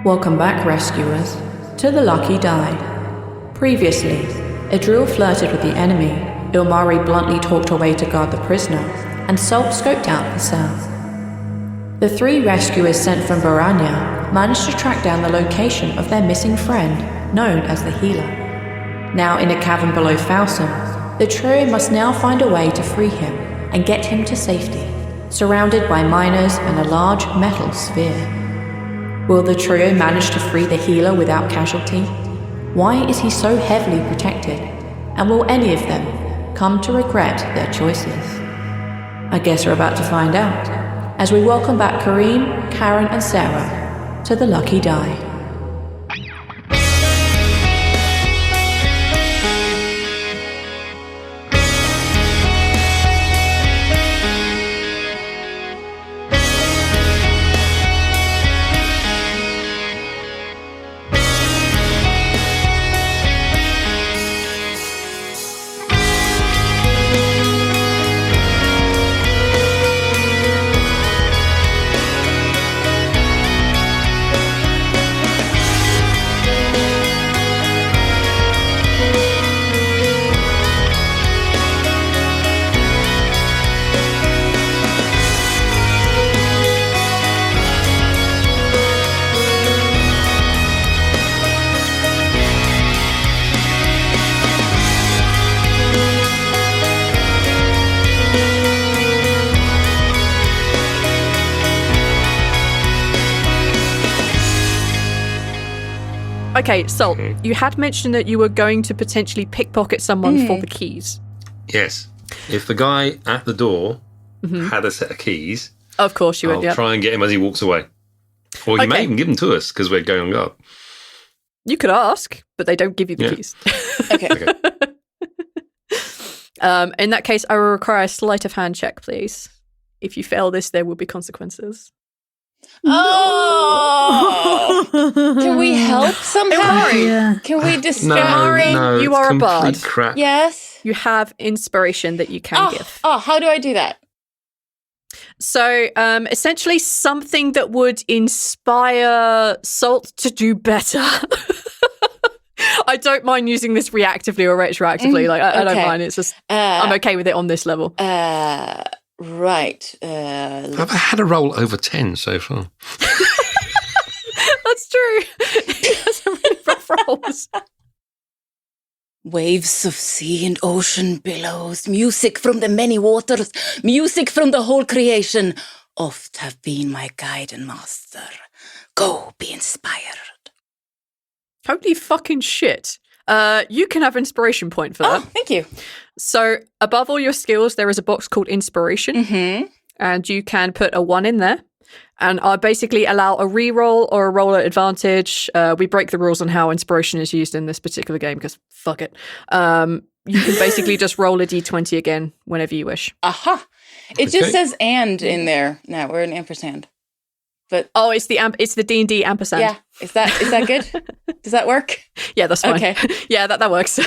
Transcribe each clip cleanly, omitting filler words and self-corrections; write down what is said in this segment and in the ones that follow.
Welcome back, rescuers, to the Lucky Die. Previously, Adril flirted with the enemy, Ilmari bluntly talked away to guard the prisoner, and Salt scoped out the cell. The three rescuers sent from Baranya managed to track down the location of their missing friend, known as the Healer. Now in a cavern below Falsum, the trio must now find a way to free him and get him to safety, surrounded by miners and a large metal sphere. Will the trio manage to free the Healer without casualty? Why is he so heavily protected? And will any of them come to regret their choices? I guess we're about to find out, as we welcome back Karim, Karin and Sarah to the Lucky Die. Okay, Salt, you had mentioned that you were going to potentially pickpocket someone for the keys. Yes. If the guy at the door had a set of keys, of course you would, I'll try and get him as he walks away. Or he may even give them to us because we're going on guard. You could ask, but they don't give you the keys. Okay. In that case, I will require a sleight of hand check, please. If you fail this, there will be consequences. Oh! Can we help somehow? Can we discover? No, you are a bard. Crap. Yes. You have inspiration that you can give. Oh, how do I do that? So, essentially something that would inspire Salt to do better. I don't mind using this reactively or retroactively. I don't mind. It's just, I'm okay with it on this level. Right. I've had a roll over 10 so far. That's true. He has some really rough rolls. Waves of sea and ocean billows, music from the many waters, music from the whole creation, oft have been my guide and master. Go be inspired. Holy fucking shit. You can have inspiration point for that. Oh, thank you. So above all your skills, there is a box called inspiration, and you can put a 1 in there. And I basically allow a reroll or a roll at advantage. We break the rules on how inspiration is used in this particular game because fuck it. You can basically just roll a d20 again whenever you wish. Aha! It just says "and" in there. No, we're an ampersand. But it's the D&D ampersand. Yeah, is that good? Does that work? Yeah, that's fine. Okay. Yeah, that works.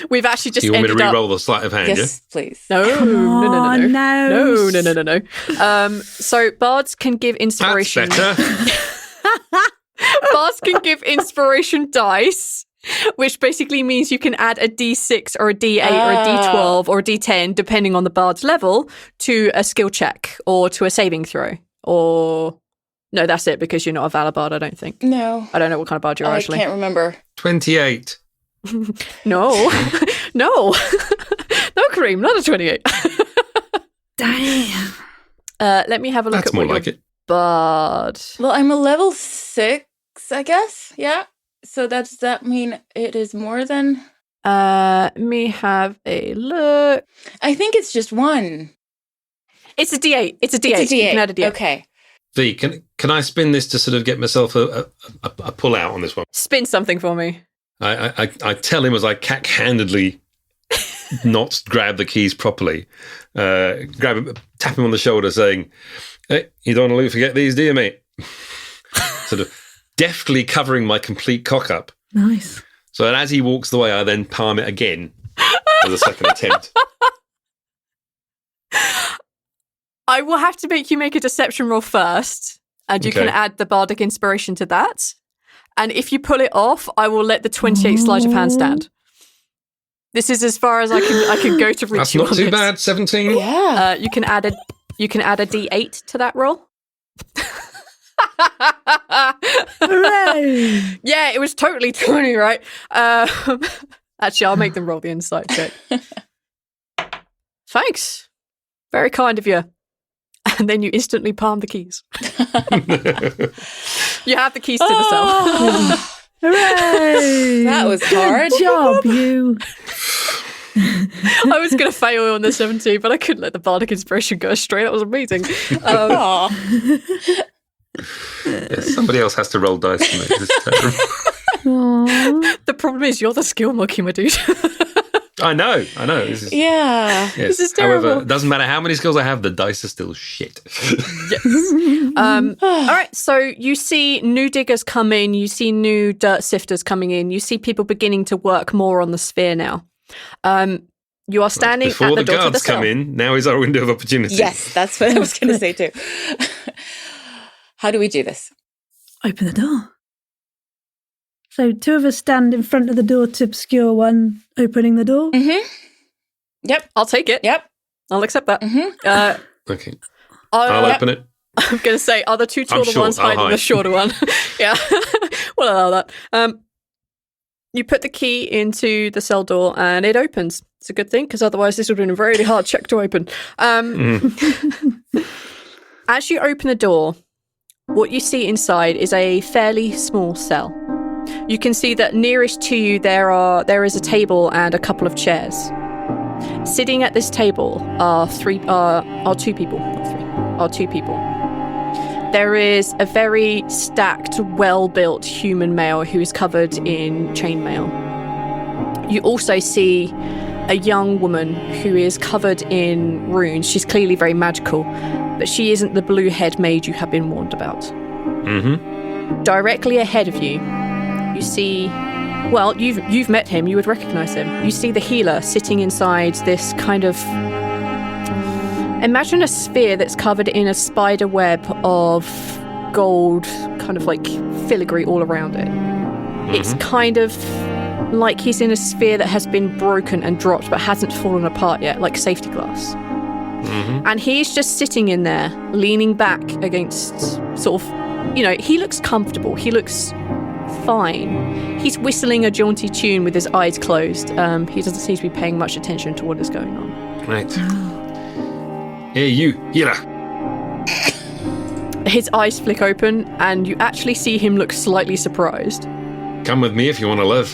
We've actually just. Do you want me to re-roll the sleight of hand? Yes, please. No. So bards can give inspiration. That's better. Bards can give inspiration dice, which basically means you can add a D6 or a D8 or a D12 or a D10, depending on the bard's level, to a skill check or to a saving throw. Or no, that's it because you're not a Valor bard, I don't think. No. I don't know what kind of bard you are actually. I can't remember. 28. No, no, Kareem, not a 28. Damn. Let me have a look That's at more what like your it. bard. Well, I'm a level 6, I guess. Yeah. So does that mean it is more than? Me have a look. I think it's just 1. It's a D8. It's a D8. You can add a D8. Okay. V, can I spin this to sort of get myself a pull out on this one? Spin something for me. I tell him as I cack-handedly not grab the keys properly, tap him on the shoulder saying, "Hey, you don't want to forget these, do you, mate?" Sort of deftly covering my complete cock up. Nice. So that as he walks away, I then palm it again as a second attempt. I will have to make you make a deception roll first. and you can add the bardic inspiration to that. And if you pull it off, I will let the 28 sleight of hand stand. This is as far as I can go to reach. That's you not on too this. bad. 17. Yeah. You can add a D8 to that roll. Hooray! Yeah, it was totally 20, right? Actually, I'll make them roll the insight check. Thanks. Very kind of you. And then you instantly palm the keys. You have the keys to the cell. Hooray! That was hard. Good job, you. I was going to fail on the 17, but I couldn't let the bardic inspiration go astray. That was amazing. Aw. Yeah, somebody else has to roll dice for me. This is terrible. Aww. The problem is you're the skill monkey, my dude. I know. This is, Yeah. yes. This is terrible. However, it doesn't matter how many skills I have, the dice are still shit. Yes. All right, so you see new diggers come in, you see new dirt sifters coming in, you see people beginning to work more on the sphere now. You are standing Before at the the door to the guards cell. come in, now is our window of opportunity. Yes, that's what I was going to say too. How do we do this? Open the door. So 2 of us stand in front of the door to obscure one opening the door. Mm-hmm. Yep. I'll take it. Yep. I'll accept that. Mm-hmm. Okay. I'll Yep. open it. I'm going to say, are the 2 taller short, ones I'll hiding the hide. shorter one? Yeah, we'll allow that. You put the key into the cell door and it opens. It's a good thing, because otherwise this would have been a very hard check to open. As you open the door, what you see inside is a fairly small cell. You can see that nearest to you there is a table and a couple of chairs. Sitting at this table are two people. There is a very stacked, well-built human male who is covered in chainmail. You also see a young woman who is covered in runes. She's clearly very magical, but she isn't the blue head mage you have been warned about. Mm-hmm. Directly ahead of you, you see, well, you've met him, you would recognize him. You see the healer sitting inside this kind of, imagine a sphere that's covered in a spider web of gold, kind of like filigree all around it. It's kind of like he's in a sphere that has been broken and dropped but hasn't fallen apart yet, like safety glass. And he's just sitting in there, leaning back against sort of, he looks comfortable. He looks fine. He's whistling a jaunty tune with his eyes closed. He doesn't seem to be paying much attention to what is going on. Right. Hey, you, healer. His eyes flick open and you actually see him look slightly surprised. Come with me if you want to live.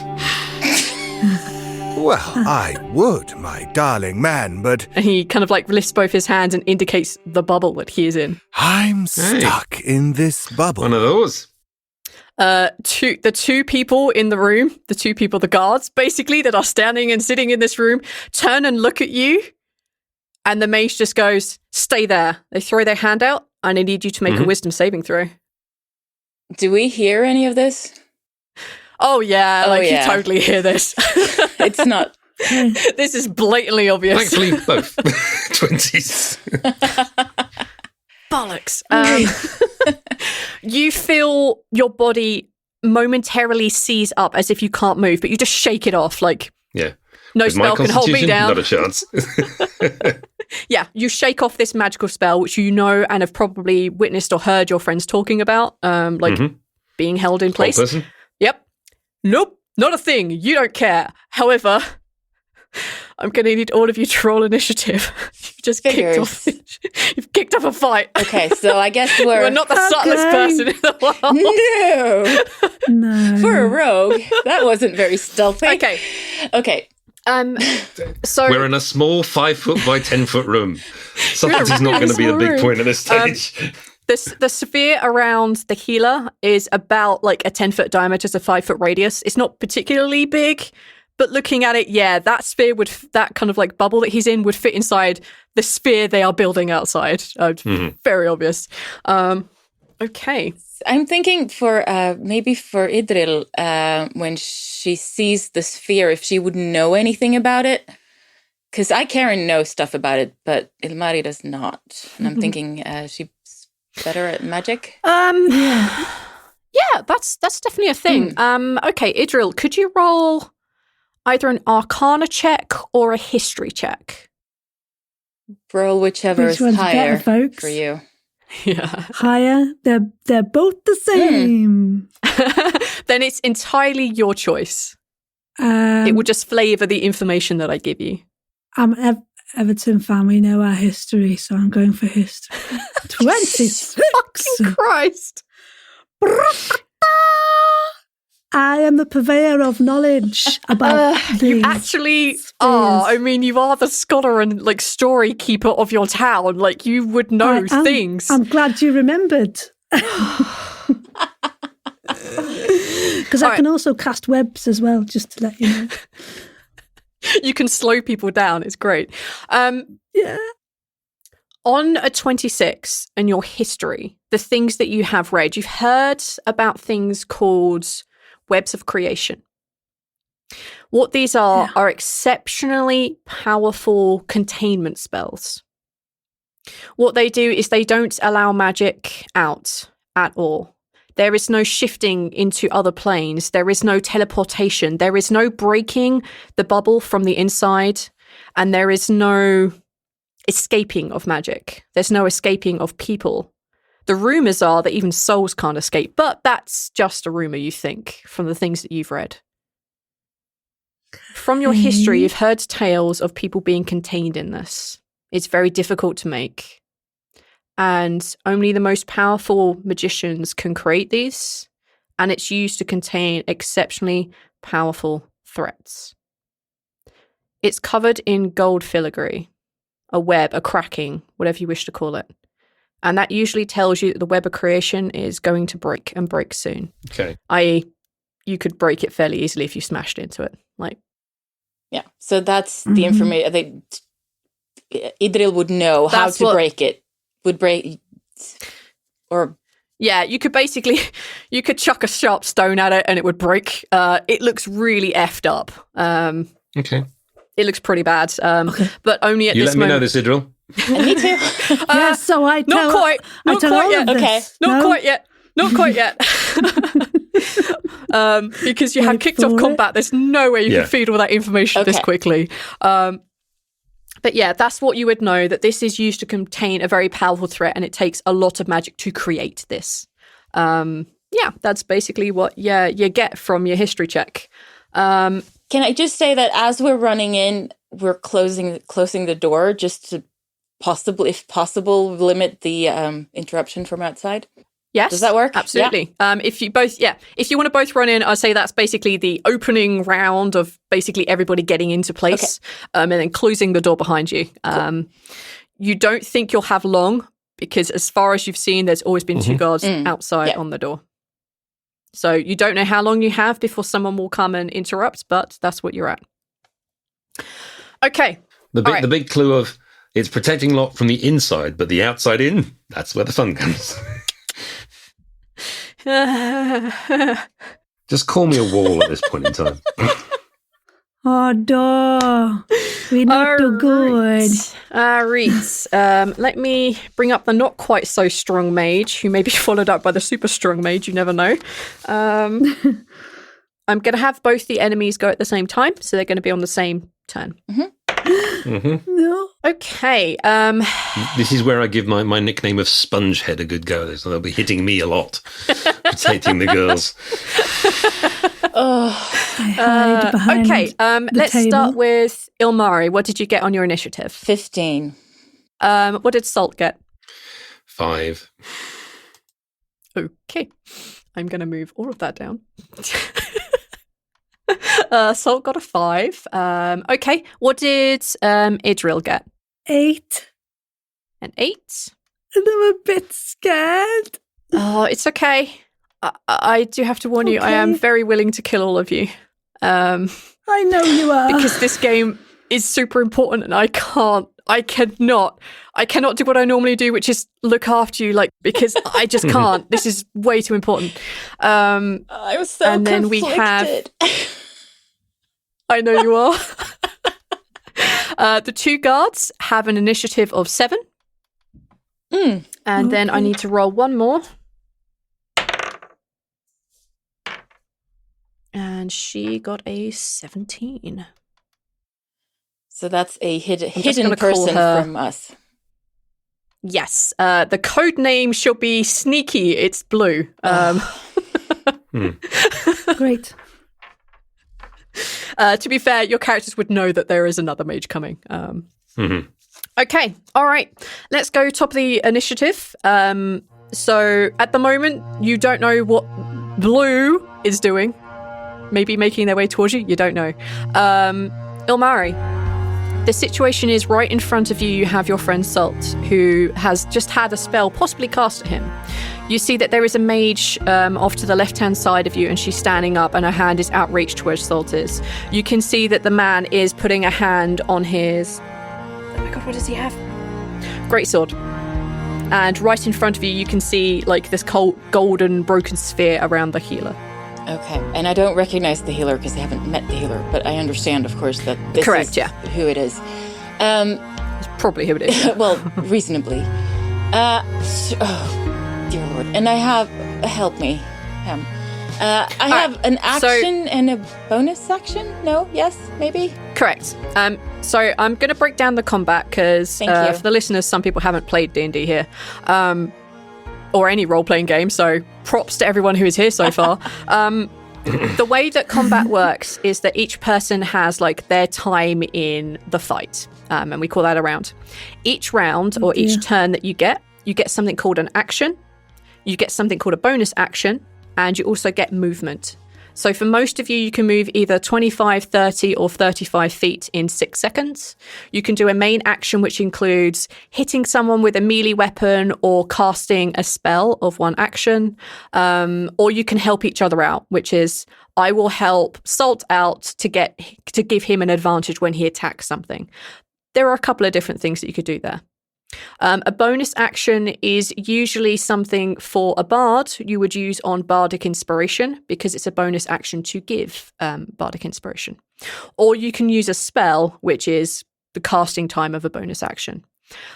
Well, I would, my darling man, but And he kind of like lifts both his hands and indicates the bubble that he is in. I'm stuck in this bubble. One of those. The two people in the room, the guards, basically, that are standing and sitting in this room, turn and look at you, and the mage just goes, stay there. They throw their hand out, and I need you to make a wisdom saving throw. Do we hear any of this? Oh, yeah, Oh, you yeah. totally hear this. It's not. This is blatantly obvious. Thankfully, both. 20s. Bollocks. You feel your body momentarily seize up as if you can't move, but you just shake it off like, Yeah. no With my spell can hold me constitution, down. not a chance. Yeah, you shake off this magical spell, which you know and have probably witnessed or heard your friends talking about, being held in Whole place. person. Yep. Nope, not a thing. You don't care. However, I'm going to need all of you to roll initiative. You've just kicked off. You've kicked off a fight. Okay, so I guess we're not the subtlest person in the world. No. No. For a rogue, that wasn't very stealthy. Okay. So We're in a small 5 foot by 10 foot room. Subtlety's not going to be the big point at this stage. the sphere around the healer is about like a 10-foot diameter to 5-foot radius. It's not particularly big, but looking at it, yeah, that sphere that kind of like bubble that he's in would fit inside the sphere they are building outside. Very obvious. Okay. I'm thinking for maybe for Idril, when she sees the sphere, if she would know anything about it. Because Karin knows stuff about it, but Ilmari does not. And I'm thinking she better at magic? Yeah, that's definitely a thing. Okay, Idril, could you roll either an Arcana check or a History check? Roll whichever Which is one's higher better, folks? for you. Yeah. Higher. They're both the same. Then it's entirely your choice. It It will just flavour the information that I give you. I'm Everton fan. We know our history, so I'm going for history. 26. Fucking Christ. I am the purveyor of knowledge about these. Actually are. I mean, you are the scholar and like story keeper of your town. Like you would know things. I'm glad you remembered. Because I can also cast webs as well, just to let you know. You can slow people down. It's great. Yeah. On a 26 in your history, the things that you have read, you've heard about things called webs of creation. What these are exceptionally powerful containment spells. What they do is they don't allow magic out at all. There is no shifting into other planes. There is no teleportation. There is no breaking the bubble from the inside. And there is no escaping of magic. There's no escaping of people. The rumours are that even souls can't escape, but that's just a rumour, you think, from the things that you've read. From your history, you've heard tales of people being contained in this. It's very difficult to make. And only the most powerful magicians can create these, and it's used to contain exceptionally powerful threats. It's covered in gold filigree, a web, a cracking, whatever you wish to call it. And that usually tells you that the web of creation is going to break and break soon. Okay. I.e., you could break it fairly easily if you smashed into it. Yeah, so that's the information. Idril would know how to break it. Would break, or yeah, you could chuck a sharp stone at it and it would break. It looks really effed up. Okay. It looks pretty bad. But only at you this moment. let me know this, Idril. Me too. Yes, so I tell. Not quite. Not quite yet. Okay. Not quite yet. Not quite yet. Because you have kicked off combat. There's no way you can feed all that information this quickly. But yeah, that's what you would know, that this is used to contain a very powerful threat, and it takes a lot of magic to create this. Yeah, that's basically what you get from your history check. Can I just say that as we're running in, we're closing the door just to if possible, limit the interruption from outside? Yes. Does that work? Absolutely. Yeah. If you want to both run in, I'd say that's basically the opening round of basically everybody getting into place, and then closing the door behind you. Cool. You don't think you'll have long, because as far as you've seen, there's always been two guards outside on the door. So you don't know how long you have before someone will come and interrupt, but that's what you're at. Okay. The big clue of it's protecting Lot from the inside, but the outside in, that's where the fun comes. Just call me a wall at this point in time. Oh, door. We're not too good. All right. Let me bring up the not quite so strong mage, who may be followed up by the super strong mage. You never know. I'm going to have both the enemies go at the same time, so they're going to be on the same turn. No. Okay. This is where I give my nickname of Spongehead a good go. So they'll be hitting me a lot, protecting the girls. Okay. Let's start with Ilmari. What did you get on your initiative? 15. What did Salt get? 5. Okay. I'm going to move all of that down. Salt got a 5. Okay. What did Idril get? 8. An 8. And I'm a bit scared. Oh, it's okay. I do have to warn you, I am very willing to kill all of you. I know you are. Because this game is super important, and I cannot do what I normally do, which is look after you, because I just can't. This is way too important. I was so and then conflicted. We have. I know you are. The two guards have an initiative of 7. And then I need to roll one more. And she got a 17. So that's a hidden person from us. Yes. The code name shall be Sneaky. It's Blue. Great. To be fair, your characters would know that there is another mage coming. Okay. All right. Let's go top of the initiative. So at the moment, you don't know what Blue is doing. Maybe making their way towards you. You don't know. Ilmari, the situation is right in front of you. You have your friend Salt, who has just had a spell possibly cast at him. You see that there is a mage off to the left-hand side of you, and she's standing up, and her hand is outreached to where Salt is. You can see that the man is putting a hand on his... Oh my god, what does he have? Greatsword. And right in front of you, you can see like this golden broken sphere around the healer. Okay, and I don't recognize the healer because I haven't met the healer, but I understand, of course, that this is who it is. It's probably who it is. Well, reasonably. Oh, dear Lord. And I have... help me, Ham. I have an action and a bonus action? No? Yes? Maybe? Correct. So I'm going to break down the combat because for the listeners, some people haven't played D&D here. Or any role-playing game, so props to everyone who is here so far. The way that combat works is that each person has like their time in the fight, and we call that a round. Each round or each turn that you get something called an action, you get something called a bonus action, and you also get movement. So for most of you, you can move either 25, 30, or 35 feet in 6 seconds. You can do a main action, which includes hitting someone with a melee weapon or casting a spell of one action. Or you can help each other out, which is I will help Salt out to give him an advantage when he attacks something. There are a couple of different things that you could do there. A bonus action is usually something for a bard you would use on Bardic Inspiration because it's a bonus action to give Bardic Inspiration. Or you can use a spell, which is the casting time of a bonus action.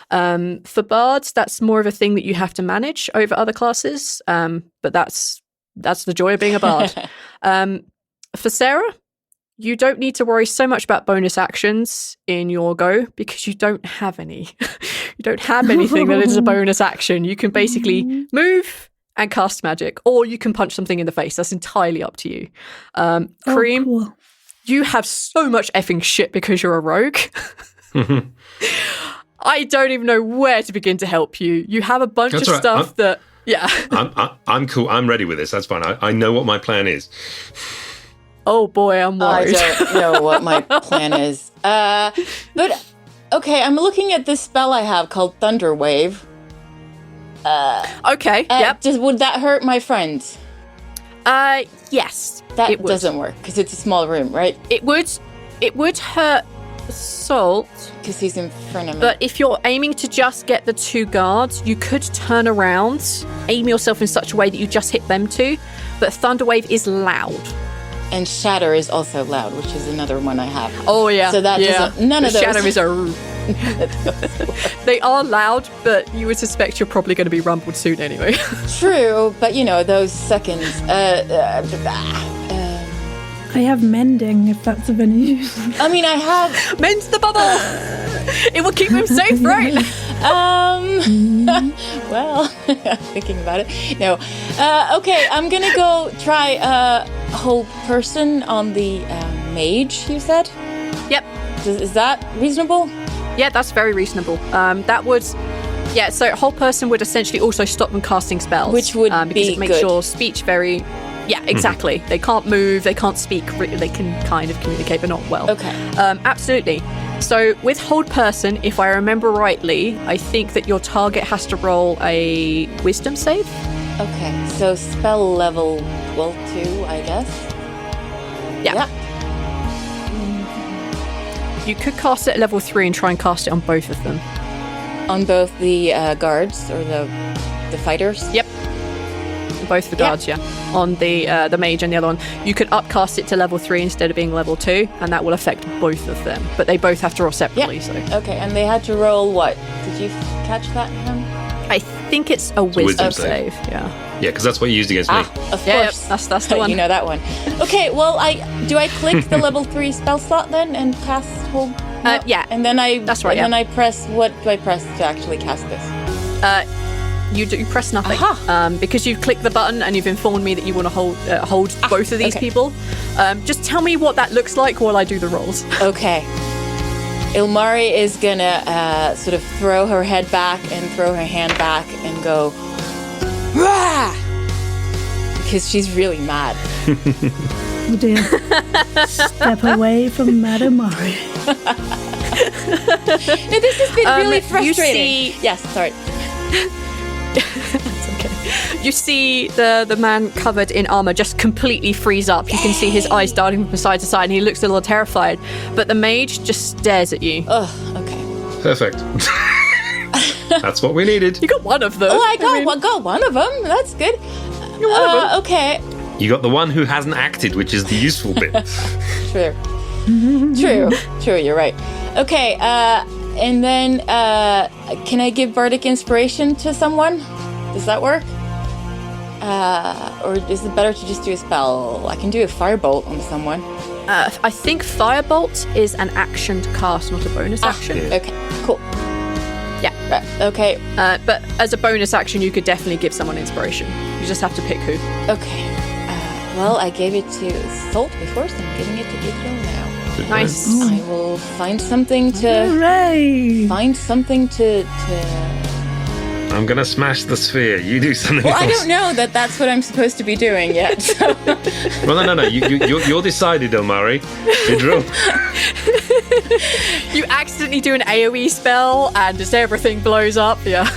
For bards, that's more of a thing that you have to manage over other classes, but that's the joy of being a bard. For Sarah, you don't need to worry so much about bonus actions in your go because you don't have any. You don't have anything that is a bonus action. You can basically move and cast magic, or you can punch something in the face. That's entirely up to you. Karim, cool. You have so much effing shit because you're a rogue. I don't even know where to begin to help you. You have a bunch of stuff that... Yeah. I'm cool. I'm ready with this. That's fine. I know what my plan is. Oh boy, I'm worried. I don't know what my plan is. But, okay, I'm looking at this spell I have called Thunder Wave. Okay, yep. Would that hurt my friend? Yes. That doesn't work, because it's a small room, right? It would hurt Salt. Because he's in front of me. But if you're aiming to just get the two guards, you could turn around, aim yourself in such a way that you just hit them two. But Thunder Wave is loud. And Shatter is also loud, which is another one I have. Oh, yeah. So that doesn't... None of those... Shatter is They are loud, but you would suspect you're probably going to be rumbled soon anyway. True, but those seconds... I have mending, if that's of any use. I mean, I have... Mend the bubble! It will keep him safe, right? Well, thinking about it. No. Okay, I'm going to go try hold person on the mage, you said? Yep. Is that reasonable? Yeah, that's very reasonable. That would... Yeah, so hold person would essentially also stop them casting spells. Which would because it makes your speech very... Yeah, exactly. They can't move, they can't speak, they can kind of communicate, but not well. Okay. Absolutely. So with hold person, if I remember rightly, I think that your target has to roll a wisdom save. Okay, so spell level 2, I guess. Yeah. You could cast it at level 3 and try and cast it on both of them. On both the guards or the fighters? Yep. Both the guards, yeah. On the mage and the other one. You could upcast it to level 3 instead of being level 2, and that will affect both of them. But they both have to roll separately. Yeah. So. Okay, and they had to roll what? Did you catch that, Ham? I think it's a wisdom save. Yeah. Yeah, because that's what you used against me. Of Yeah, course. that's the one. You know that one. Okay, well, do I click the level 3 spell slot then and cast hold? No? Yeah. And then That's right, And then I press, what do I press to actually cast this? You press nothing. Aha. Because you've clicked the button and you've informed me that you want to hold both of these okay. people. Just tell me what that looks like while I do the rolls. Okay. Ilmari is gonna sort of throw her head back and throw her hand back and go, Rah! Because she's really mad. Oh dear. Step away from Madame Mari. No, this has been really frustrating. Yes, sorry. That's okay. You see the man covered in armor just completely freeze up. You can see his eyes darting from side to side, and he looks a little terrified. But the mage just stares at you. Ugh, okay. Perfect. That's what we needed. You got one of them. Oh, I got one of them. That's good. Okay. You got the one who hasn't acted, which is the useful bit. True. True, you're right. Okay, and then can I give Bardic Inspiration to someone? Does that work? Or is it better to just do a spell? I can do a Firebolt on someone. I think Firebolt is an action to cast, not a bonus action. Okay, cool. Yeah. Okay. But as a bonus action, you could definitely give someone inspiration. You just have to pick who. Okay. Well, I gave it to Salt before, so I'm giving it to Idril now. Nice. I will find something to... Hooray! Find something to... I'm going to smash the sphere. You do something Well, else. I don't know that that's what I'm supposed to be doing yet. So. Well, no. You're decided, Ilmari. Idril. You accidentally do an AoE spell, and just everything blows up. Yeah.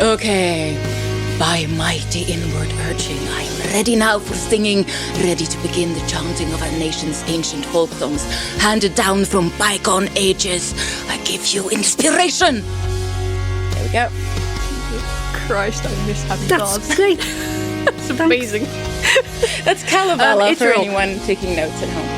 Okay. By mighty inward urging, I am ready now for singing, ready to begin the chanting of our nation's ancient folk songs, handed down from bygone ages. I give you inspiration. There we go. Christ, I miss having That's cards. great. It's amazing. That's Kalevala for Idril. anyone taking notes at home.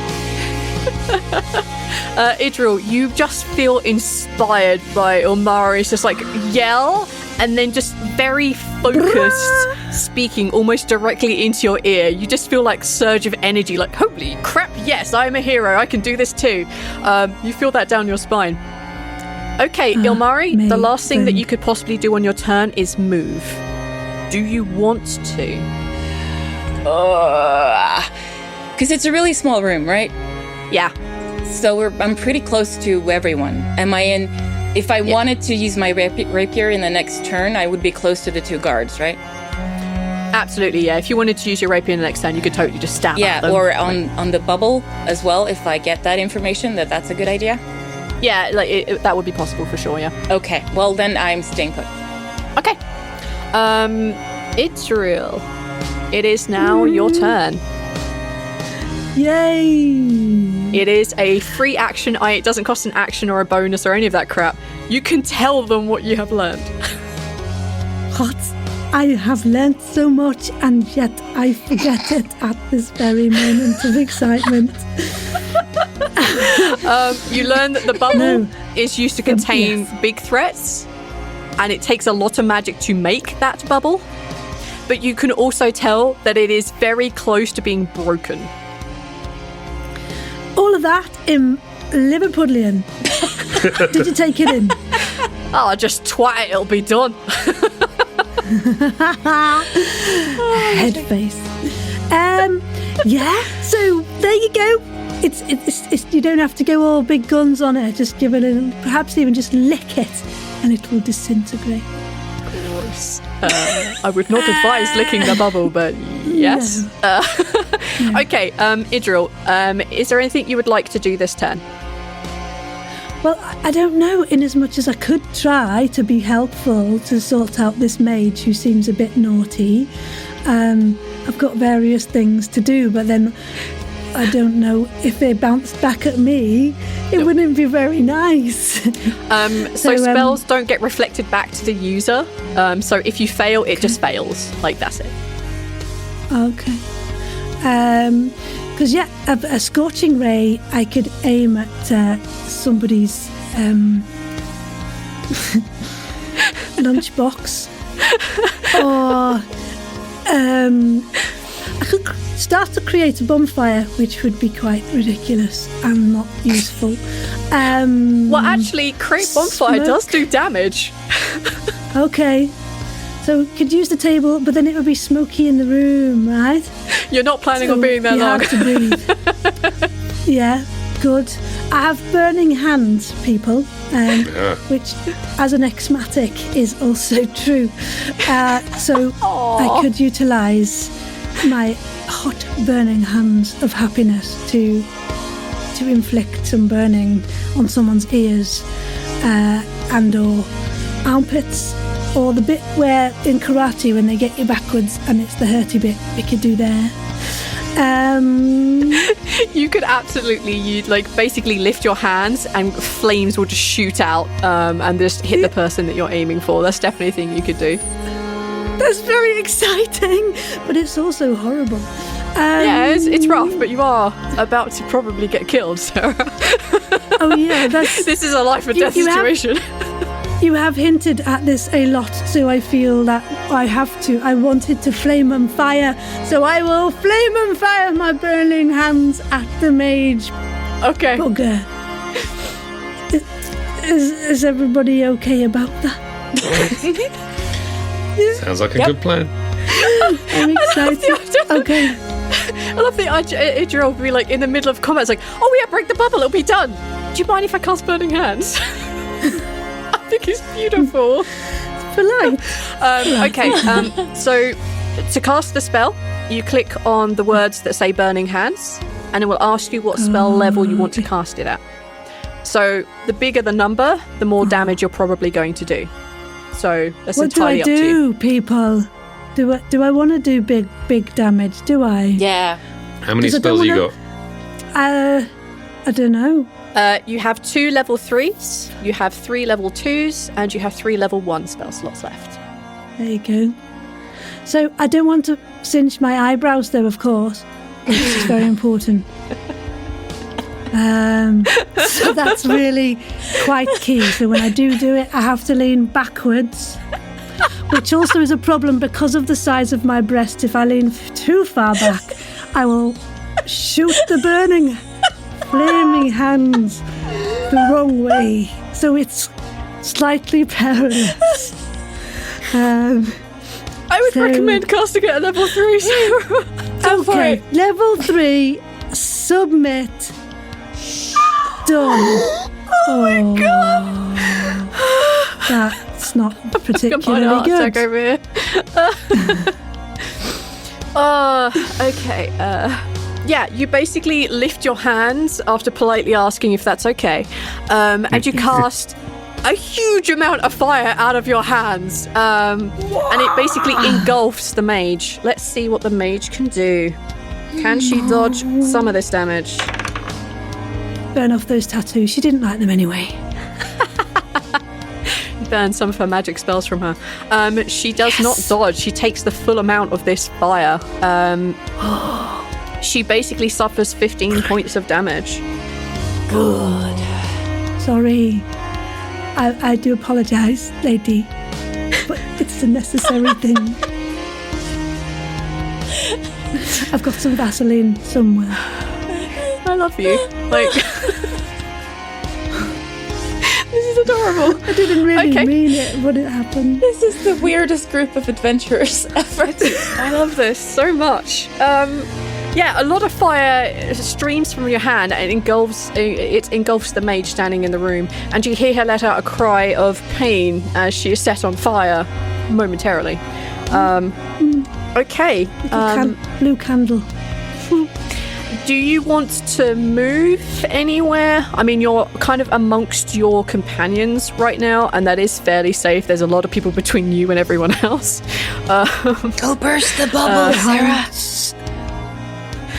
Idril, you just feel inspired by Ilmari's just like yell, and then just very focused speaking almost directly into your ear. You just feel like surge of energy, like holy crap, yes, I'm a hero, I can do this too. You feel that down your spine. Okay, Ilmari, the last thing that you could possibly do on your turn is move. Do you want to? Because it's a really small room, right? Yeah. So I'm pretty close to everyone. Am I in... If I wanted to use my rapier in the next turn, I would be close to the two guards, right? Absolutely, yeah. If you wanted to use your rapier in the next turn, you could totally just stab at them. Or on the bubble as well, if I get that information, that's a good idea? Yeah, like that would be possible for sure, yeah. Okay, well then I'm staying put. Okay. Idril, it is now your turn. Yay! It is a free action. It doesn't cost an action or a bonus or any of that crap. You can tell them what you have learned. What? I have learnt so much, and yet I forget it at this very moment of excitement. You learn that the bubble is used to contain Yes. big threats, and it takes a lot of magic to make that bubble. But you can also tell that it is very close to being broken. All of that in Liverpudlian. Did you take it in? Oh, just twat it, it'll be done. Head face. Yeah. So there you go. It's you don't have to go all big guns on it. Just give it a, perhaps even just lick it, and it will disintegrate. Gross. I would not advise licking the bubble, but yes. No. Okay, Idril, is there anything you would like to do this turn? Well, I don't know, in as much as I could try to be helpful to sort out this mage who seems a bit naughty. I've got various things to do, but then I don't know if they bounced back at me. It wouldn't be very nice. So spells don't get reflected back to the user. So if you fail, it just fails. Like, that's it. Okay. Because, a scorching ray, I could aim at somebody's lunchbox. Or I could start to create a bonfire, which would be quite ridiculous and not useful. Well, actually, create bonfire does do damage. Okay. So could use the table, but then it would be smoky in the room, right? You're not planning on being there long. Hard to breathe. Yeah, good. I have burning hands, people, which, as an exmatic, is also true. So I could utilise my hot burning hands of happiness to inflict some burning on someone's ears and or armpits. Or the bit where in karate when they get you backwards and it's the hurty bit, we could do there. You could absolutely, basically lift your hands and flames will just shoot out and just hit the person that you're aiming for. That's definitely a thing you could do. That's very exciting, but it's also horrible. Yeah, it's rough, but you are about to probably get killed, Sarah. Oh yeah, this is a life or death situation. You have hinted at this a lot, so I feel that I wanted to flame and fire, so I will flame and fire my burning hands at the mage. Okay. Bugger. Is everybody okay about that? Sounds like a good plan. I'm excited. Okay. I love the Idril will be like in the middle of combat. It's like, oh yeah, break the bubble, it'll be done. Do you mind if I cast burning hands? I think it's beautiful. It's polite. Okay, so to cast the spell, you click on the words that say burning hands, and it will ask you what spell level you want to cast it at. So the bigger the number, the more damage you're probably going to do. So that's entirely up to you. What do I do, people? Do I want to do big damage? Do I? Yeah. How many spells you got? I don't know. You have 2 level 3s, you have 3 level 2s, and you have 3 level 1 spell slots left. There you go. So I don't want to cinch my eyebrows, though, of course. Which is very important. So that's really quite key. So when I do it, I have to lean backwards, which also is a problem because of the size of my breast. If I lean too far back, I will shoot the burning flaming hands the wrong way, so it's slightly perilous. I would recommend casting it at level 3. Okay, level 3, submit, done. Oh my god, that's not particularly good. Over here. Okay. Yeah, you basically lift your hands after politely asking if that's okay, and you cast a huge amount of fire out of your hands, and it basically engulfs the mage. Let's see what the mage can do. Can she dodge some of this damage? Burn off those tattoos. She didn't like them anyway. Burn some of her magic spells from her. She does not dodge. She takes the full amount of this fire. She basically suffers 15 points of damage. Good. Sorry. I do apologise, lady. But it's a necessary thing. I've got some Vaseline somewhere. I love you. Like, this is adorable. I didn't really mean it, but it happened. This is the weirdest group of adventurers ever. I love this so much. Yeah, a lot of fire streams from your hand and engulfs the mage standing in the room, and you hear her let out a cry of pain as she is set on fire momentarily. Okay. Blue candle. Do you want to move anywhere? I mean, you're kind of amongst your companions right now, and that is fairly safe. There's a lot of people between you and everyone else. Go burst the bubble, Sarah.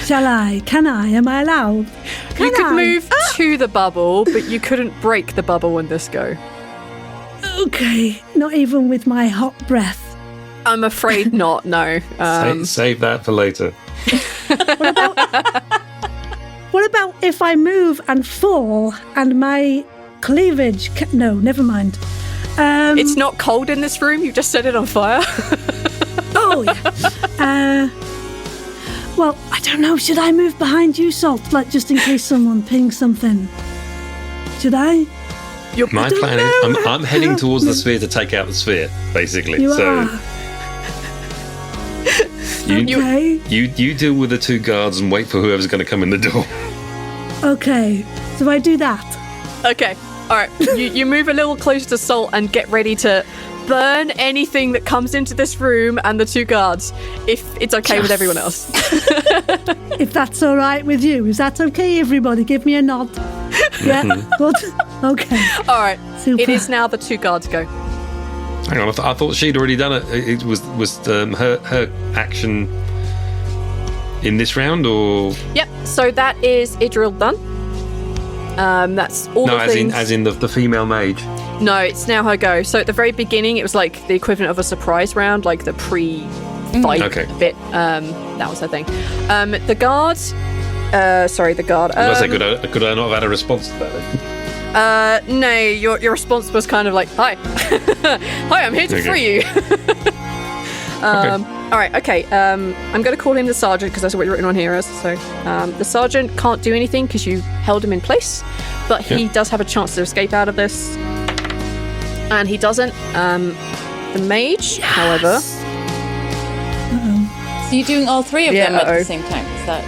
Shall I? Can I? Am I allowed? You could move to the bubble, but you couldn't break the bubble in this go. Okay, not even with my hot breath. I'm afraid not, no. Save that for later. What about if I move and fall and my cleavage... No, never mind. It's not cold in this room. You just set it on fire. Oh, yeah. Well, I don't know. Should I move behind you, Salt? Like, just in case someone pings something. Should I? My plan is I'm heading towards the sphere to take out the sphere, basically. You so are. Okay. you deal with the 2 guards and wait for whoever's going to come in the door. Okay. So I do that. Okay. All right. You move a little closer to Salt and get ready to burn anything that comes into this room and the 2 guards, if it's okay with everyone else. If that's all right with you. Is that okay, everybody? Give me a nod. Yeah? Good? Okay. All right. Super. It is now the 2 guards go. Hang on, I thought she'd already done it. It was her action in this round, or Yep. So that is Idril done. That's all the things. as in the female mage. No, it's now her go. So at the very beginning, it was like the equivalent of a surprise round, like the pre-fight bit. That was her thing. The guard. The guard. I was going to say, could I not have had a response to that? No, your response was kind of like, "Hi, hi, I'm here to free you." All right, okay. I'm going to call him the sergeant because that's what you're written on here as. So the sergeant can't do anything because you held him in place, but he does have a chance to escape out of this, and he doesn't. The mage, however. So you're doing all 3 of them at the same time? Is that?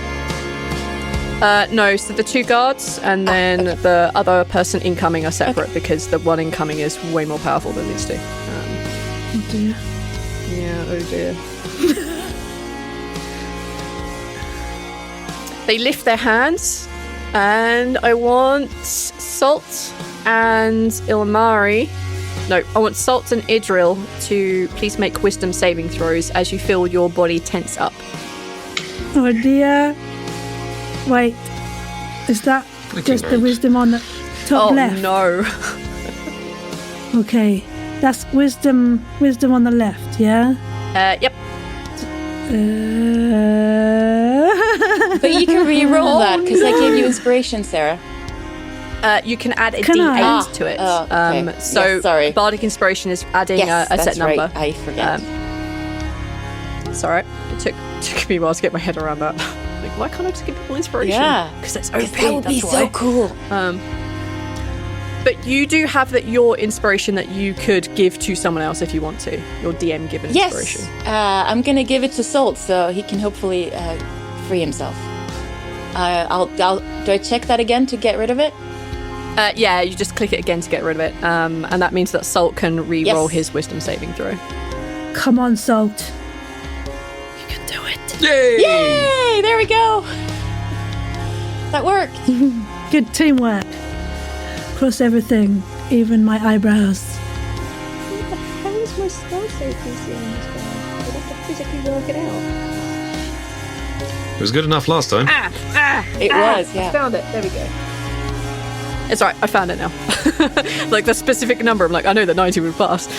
No, so the 2 guards and then the other person incoming are separate because the one incoming is way more powerful than these 2. Oh dear. Yeah, oh dear. They lift their hands, and I want Salt and Ilmari. No, I want Salt and Idril to please make wisdom saving throws as you feel your body tense up. Oh dear. Wait. Is that just the wisdom on the top left? Oh no. Okay. That's wisdom on the left, yeah? Yep. But you can re-roll that because I gave you inspiration, Sarah. You can add a Can D8 I? to it. Oh, okay. So Yes, sorry. Bardic Inspiration is adding Yes, a set that's number. right. I forget. It's alright. It took me a while to get my head around that. Like, why can't I just give people inspiration? Yeah. Because it's OP. That would be that's so why. cool. But you do have your inspiration that you could give to someone else if you want to. Your DM given inspiration. Yes. I'm going to give it to Salt so he can hopefully free himself. Do I check that again to get rid of it? Yeah, you just click it again to get rid of it. And that means that Salt can re-roll his wisdom saving throw. Come on, Salt. You can do it. Yay! Yay! There we go. That worked. Good teamwork. Cross everything, even my eyebrows. How is my spell save PC on this guy? I'd have to physically work it out. It was good enough last time. It was, yeah. I found it. There we go. It's right. I found it now. Like the specific number. I'm like, I know that 90 would pass.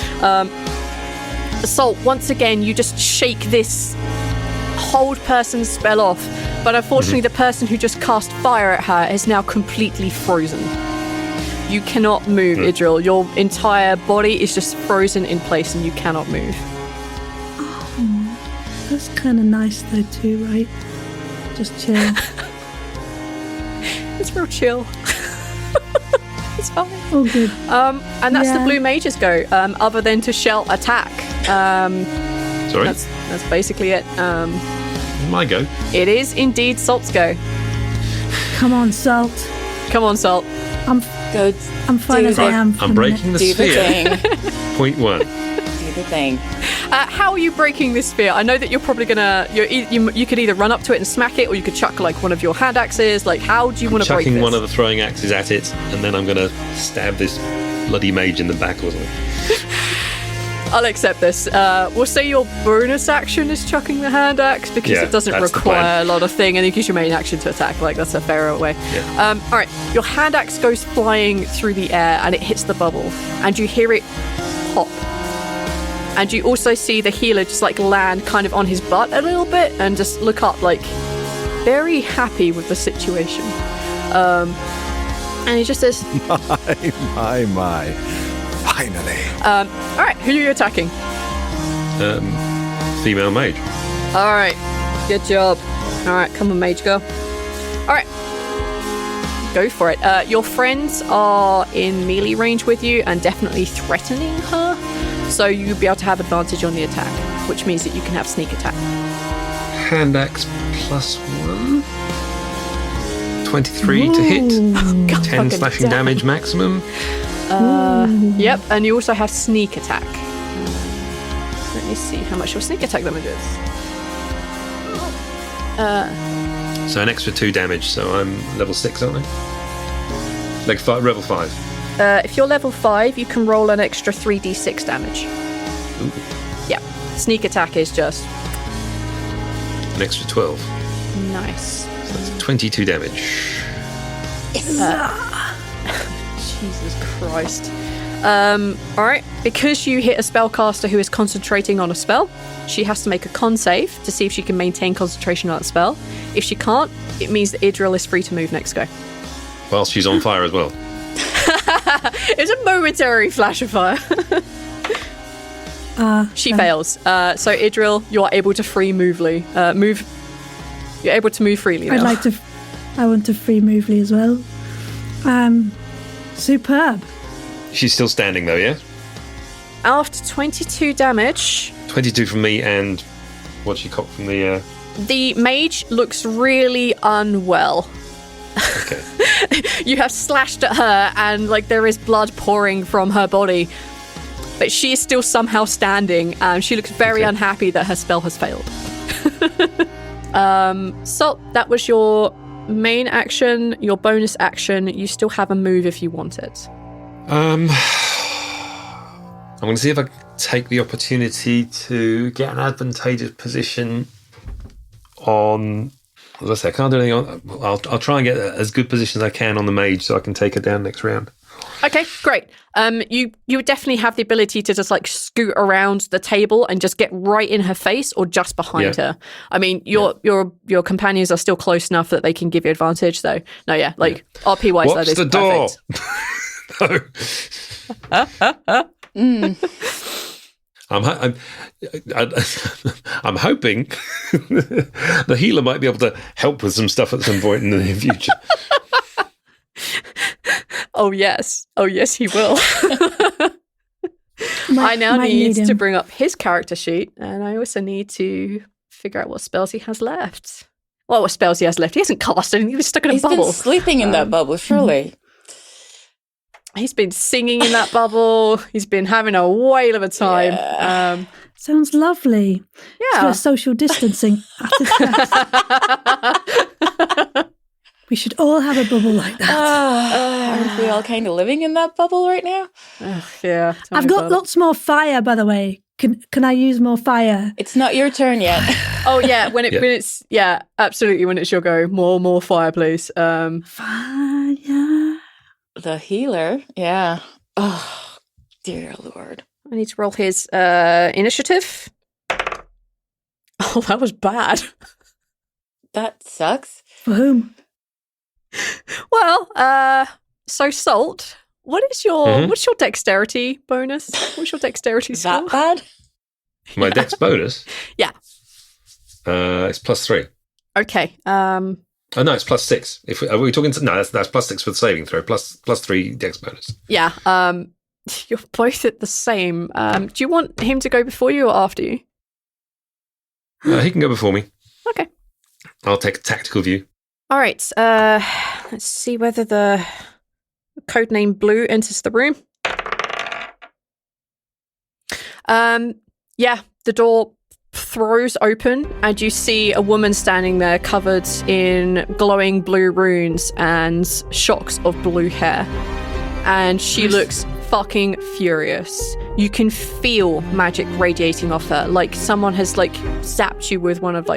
Salt, once again, you just shake this hold person's spell off. But unfortunately, the person who just cast fire at her is now completely frozen. You cannot move, Idril. Your entire body is just frozen in place and you cannot move. Oh, that's kind of nice though too, right? Just chill. It's real chill. It's fine. Oh, good. And that's the blue mage's go, other than to shell attack. Sorry? That's basically it. My go. It is indeed Salt's go. Come on, Salt. Come on, Salt. I'm fine as I am. I'm breaking the Do the sphere. thing. Point 1. Do the thing. How are you breaking this sphere? I know that you're probably gonna. You could either run up to it and smack it, or you could chuck like one of your hand axes. Like, how do you want to break this? Chucking one of the throwing axes at it, and then I'm going to stab this bloody mage in the back or something. I'll accept this. We'll say your bonus action is chucking the hand axe because it doesn't that's the require plan. a lot of thing, and you use your main action to attack. Like, that's a fairer way. Yeah. All right, your hand axe goes flying through the air and it hits the bubble, and you hear it pop. And you also see the healer just like land kind of on his butt a little bit and just look up, like very happy with the situation. And he just says, My. Finally. All right, who are you attacking? Female mage. All right, good job. All right, come on, mage girl. All right, go for it. Your friends are in melee range with you and definitely threatening her, so you'll be able to have advantage on the attack, which means that you can have sneak attack. Hand axe +1. 23 to hit. 10 slashing damage maximum. Yep, and you also have sneak attack. Let me see how much your sneak attack damage is. So an extra 2 damage, so I'm level 6, aren't I? Level 5. If you're level 5, you can roll an extra 3d6 damage. Ooh. Yep. Sneak attack is just... An extra 12. Nice. So that's 22 damage. Jesus Christ. Alright, because you hit a spellcaster who is concentrating on a spell, she has to make a con save to see if she can maintain concentration on that spell. If she can't, it means that Idril is free to move next go. Whilst she's on fire as well. It's a momentary flash of fire. She fails. So Idril, you are able to free movely. You're able to move freely now. I want to free movely as well. Superb. She's still standing though, yeah? After 22 damage... 22 from me and what she cocked from the... The mage looks really unwell. Okay. You have slashed at her and there is blood pouring from her body. But she is still somehow standing and she looks very unhappy that her spell has failed. So that was your main action, your bonus action. You still have a move if you want it. I'm going to see if I can take the opportunity to get an advantageous position on... As I say, I can't do anything on... I'll try and get as good position as I can on the mage so I can take her down next round. Okay, great. You would definitely have the ability to just scoot around the table and just get right in her face or just behind her. I mean, your companions are still close enough that they can give you advantage, though. No, RP wise, that is the door? perfect. I'm hoping the healer might be able to help with some stuff at some point in the near future. Oh yes, he will. I now need to bring up his character sheet, and I also need to figure out what spells he has left. Well, what spells he has left? He hasn't cast anything. He was stuck in a bubble. He's been sleeping in that bubble, surely. He's been singing in that bubble. He's been having a whale of a time. Yeah. Sounds lovely. Yeah. It's for social distancing at its best. We should all have a bubble like that. Aren't we all kind of living in that bubble right now? Yeah. I've got lots more fire, by the way. Can I use more fire? It's not your turn yet. Oh yeah, when it's absolutely when it's your go. More fire, please. Fire. The healer, yeah. Oh, dear Lord. I need to roll his initiative. Oh, that was bad. That sucks. For whom? Well, so Salt, what's your dexterity bonus? What's your dexterity score? That bad? My dex bonus? Yeah. It's +3. Okay. Oh no, it's +6. Are we talking? No, that's +6 for the saving throw. +3 dex bonus. Yeah. You're both at the same. Do you want him to go before you or after you? He can go before me. Okay. I'll take a tactical view. All right. Let's see whether the codename Blue enters the room. Yeah, the door throws open and you see a woman standing there covered in glowing blue runes and shocks of blue hair. And she looks fucking furious. You can feel magic radiating off her, like someone has zapped you with one of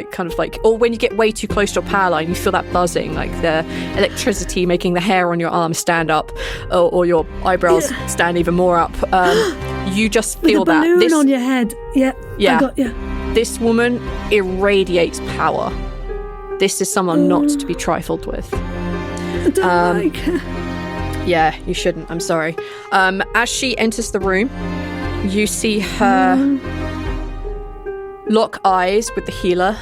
or when you get way too close to a power line, you feel that buzzing, like the electricity making the hair on your arm stand up, or your eyebrows stand even more up. You just feel with a balloon that on your head. Yeah. I got you. This woman irradiates power. This is someone not to be trifled with. I don't like her. Yeah, you shouldn't. I'm sorry. As she enters the room, you see her lock eyes with the healer,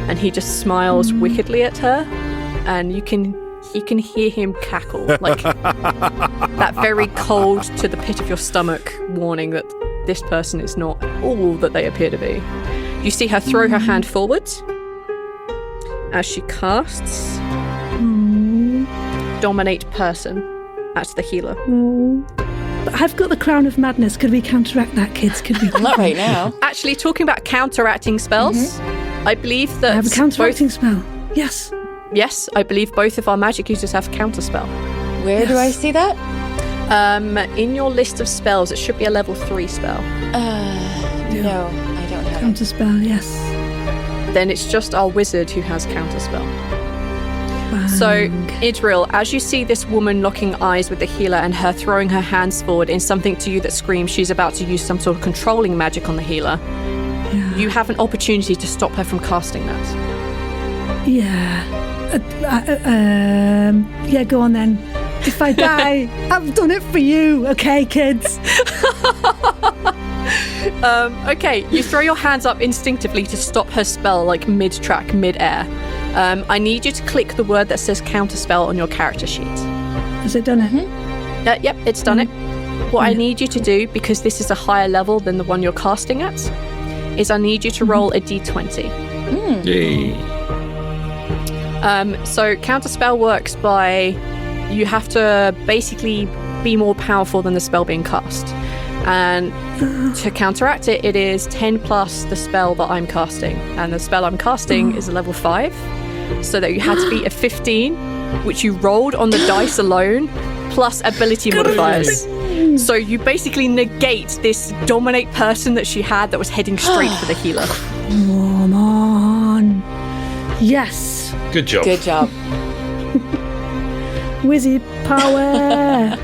and he just smiles wickedly at her, and you can hear him cackle, like that very cold to the pit of your stomach warning that this person is not all that they appear to be. You see her throw her hand forwards as she casts Dominate Person at the healer. But I've got the Crown of Madness. Could we counteract that, kids? Could we? Not right now. Actually, talking about counteracting spells, I believe that I have a counteracting spell. Yes. Yes, I believe both of our magic users have Counterspell. Where do I see that? In your list of spells, it should be a level 3 spell. No, I don't have it. Counterspell, yes. Then it's just our wizard who has Counterspell. So, Idril, as you see this woman locking eyes with the healer and her throwing her hands forward in something to you that screams she's about to use some sort of controlling magic on the healer, you have an opportunity to stop her from casting that. Yeah. Yeah, go on then. If I die, I've done it for you, okay, kids? Okay, you throw your hands up instinctively to stop her spell, like mid-track, mid-air. I need you to click the word that says Counterspell on your character sheet. Has it done it? Yep, it's done it. What I need you to do, because this is a higher level than the one you're casting at, is I need you to roll a d20. Yay. So Counterspell works by you have to basically be more powerful than the spell being cast. And to counteract it, it is 10 plus the spell that I'm casting. And the spell I'm casting is a level 5. So that you had to be a 15, which you rolled on the dice alone, plus ability modifiers. So you basically negate this Dominate Person that she had that was heading straight for the healer. Come on. Yes. Good job. Good job. Wizzy power.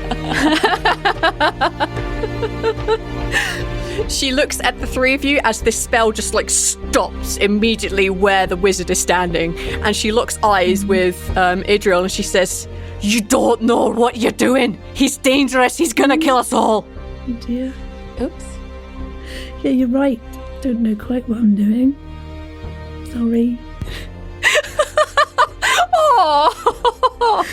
She looks at the three of you as this spell just like stops immediately where the wizard is standing, and she locks eyes with Idril and she says, "You don't know what you're doing. He's dangerous. He's gonna kill us all." Oh dear. Oops. Yeah, you're right. Don't know quite what I'm doing. Sorry. Oh.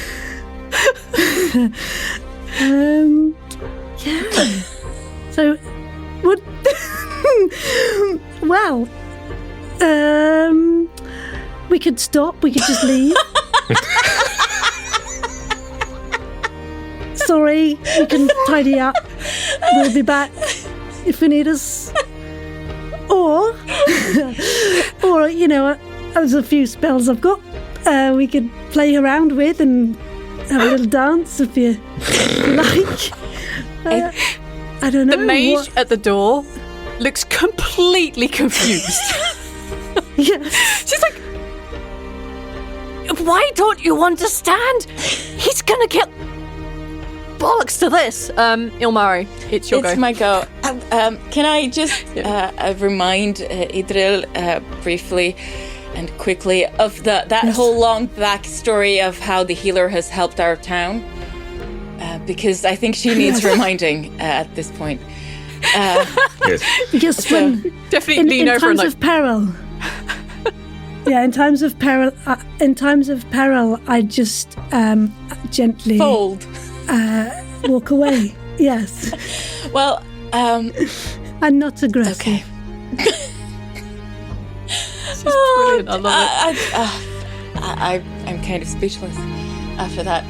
Yeah. So, what? Well, we could stop. We could just leave. Sorry, we can tidy up. We'll be back if you need us. Or you know, there's a few spells I've got. We could play around with and have a little dance if you like. I don't know. The mage at the door looks completely confused. Yes. She's like, "Why don't you understand? He's gonna kill." Bollocks to this. Ilmari, it's your go. It's my go. Can I just remind Idril briefly and quickly of that whole long backstory of how the healer has helped our town? Because I think she needs reminding at this point. Yes. Because when Definitely lean over and times of peril. Yeah, in times of peril, I just gently Fold. Walk away. Yes. Well, I'm not aggressive. okay. She's brilliant. I love it. I'm kind of speechless after that.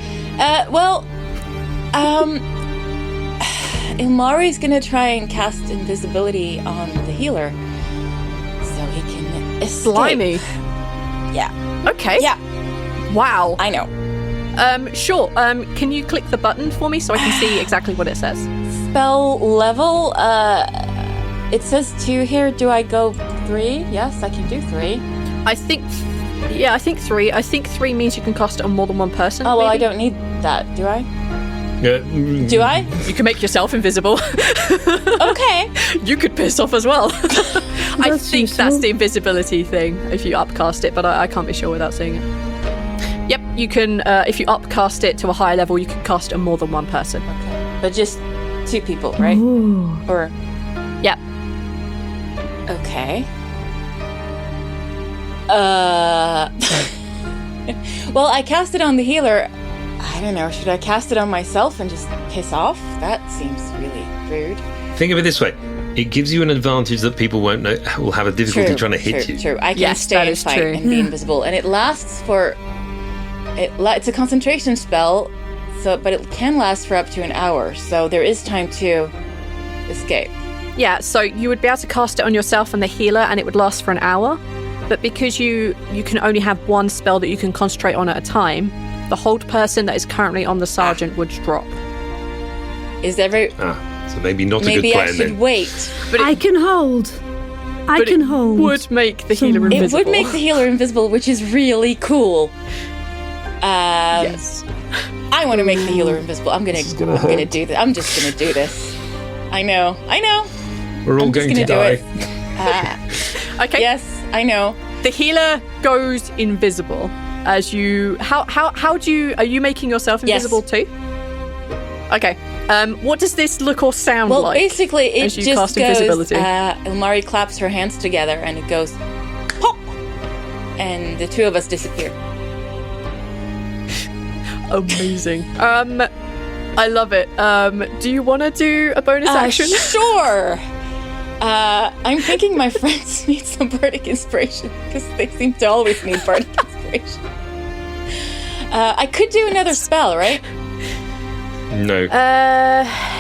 Ilmari's gonna try and cast invisibility on the healer so he can escape. Blimey. Yeah. Okay. Yeah. Wow. I know. Sure. Can you click the button for me so I can see exactly what it says? Spell level. It says 2 here. Do I go 3? Yes, I can do 3. I think 3. I think 3 means you can cast it on more than one person. Oh, well, I maybe? don't need that, do I? Yeah. Do I? You can make yourself invisible. Okay. You could piss off as well. I That's think useful. that's the invisibility thing if you upcast it, but I can't be sure without seeing it. Yep. you can, if you upcast it to a higher level, you can cast it on more than one person. Okay. But just 2 people, right? Ooh. Or Yeah. okay. Well, I cast it on the healer. I don't know. Should I cast it on myself and just piss off? That seems really rude. Think of it this way. It gives you an advantage that people won't know, will have a difficulty trying to hit you. True. I can Yes, stay that and is fight true. and be invisible. And it lasts for... It's a concentration spell, but it can last for up to an hour. So there is time to escape. Yeah, so you would be able to cast it on yourself and the healer, and it would last for an hour. But because you can only have one spell that you can concentrate on at a time, the hold person that is currently on the sergeant would drop. Is every... So maybe not a good Maybe I plan should then. wait. But I can hold. I can hold. It would make the healer It invisible. It would make the healer invisible, which is really cool. Yes. I want to make the healer invisible. I'm gonna do this. I'm just gonna do this. I know. We're all I'm just going to gonna do die. Okay. Yes, I know. The healer goes invisible as you. How do you? Are you making yourself invisible too? Okay. What does this look or sound Well, like? basically, it as you just cast goes. invisibility? Ilmari claps her hands together, and it goes pop, and the 2 of us disappear. Amazing. I love it. Do you want to do a bonus action? Sure. I'm thinking my friends need some bardic inspiration because they seem to always need bardic inspiration. I could do another spell, right? No.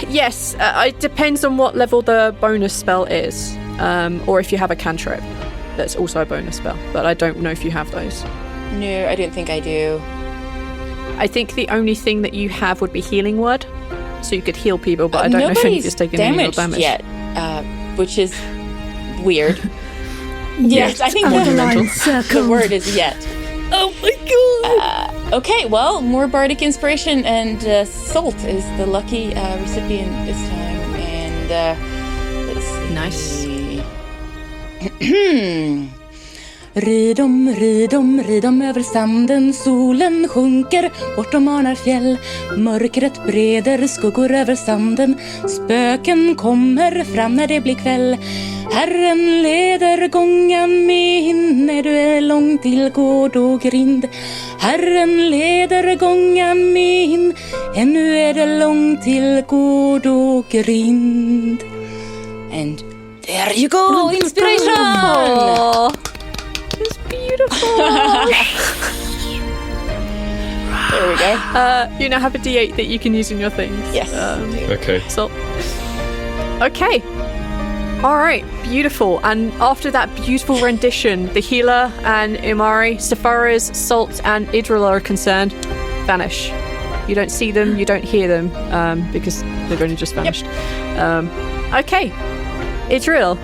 Yes. It depends on what level the bonus spell is, or if you have a cantrip. That's also a bonus spell, but I don't know if you have those. No, I don't think I do. I think the only thing that you have would be Healing Word, so you could heal people, but I don't know if anybody's taken any real damage yet, which is weird. Yes, I think the word is yet. Oh my god! Okay, well, more bardic inspiration, and Salt is the lucky recipient this time. And let's see. Nice. Ridom, ridom, ridom över sanden. Solen sjunker, bortom anar fjäll. Mörkret breder skuggor över sanden. Spöken kommer fram när det blir kväll. Herren leder gången med hin när du är långt till gård och grind. Herren leder gången med hin, ännu är det långt till gård och grind. And there you go, inspiration! Oh, it's beautiful. There we go. You now have a D8 that you can use in your things. Yes. Okay. So, okay. All right, beautiful. And after that beautiful rendition, the healer and Imari, Safaris, Salt, and Idril are concerned, vanish. You don't see them, you don't hear them, because they've only just vanished. Okay, Idril,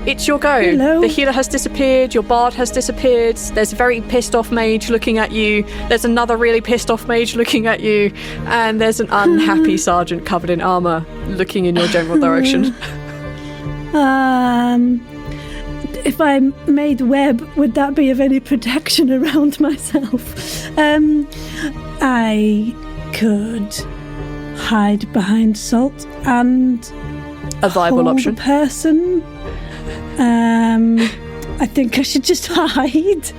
it's your go. Hello. The healer has disappeared, your bard has disappeared, there's a very pissed off mage looking at you, there's another really pissed off mage looking at you, and there's an unhappy sergeant covered in armour looking in your general direction. If I made web, would that be of any protection around myself? I could hide behind Salt and A viable hold option. a person. I think I should just hide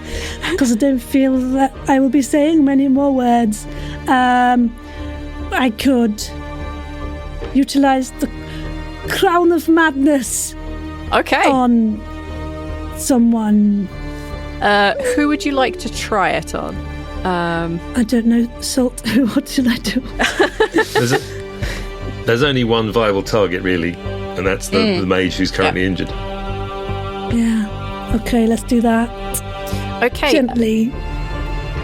because I don't feel that I will be saying many more words. I could utilize the Crown of Madness Okay. on someone. Who would you like to try it on? I don't know, Salt. What should I do? There's only one viable target, really, and that's the mage who's currently injured. Yeah. Okay, let's do that. Okay. Gently.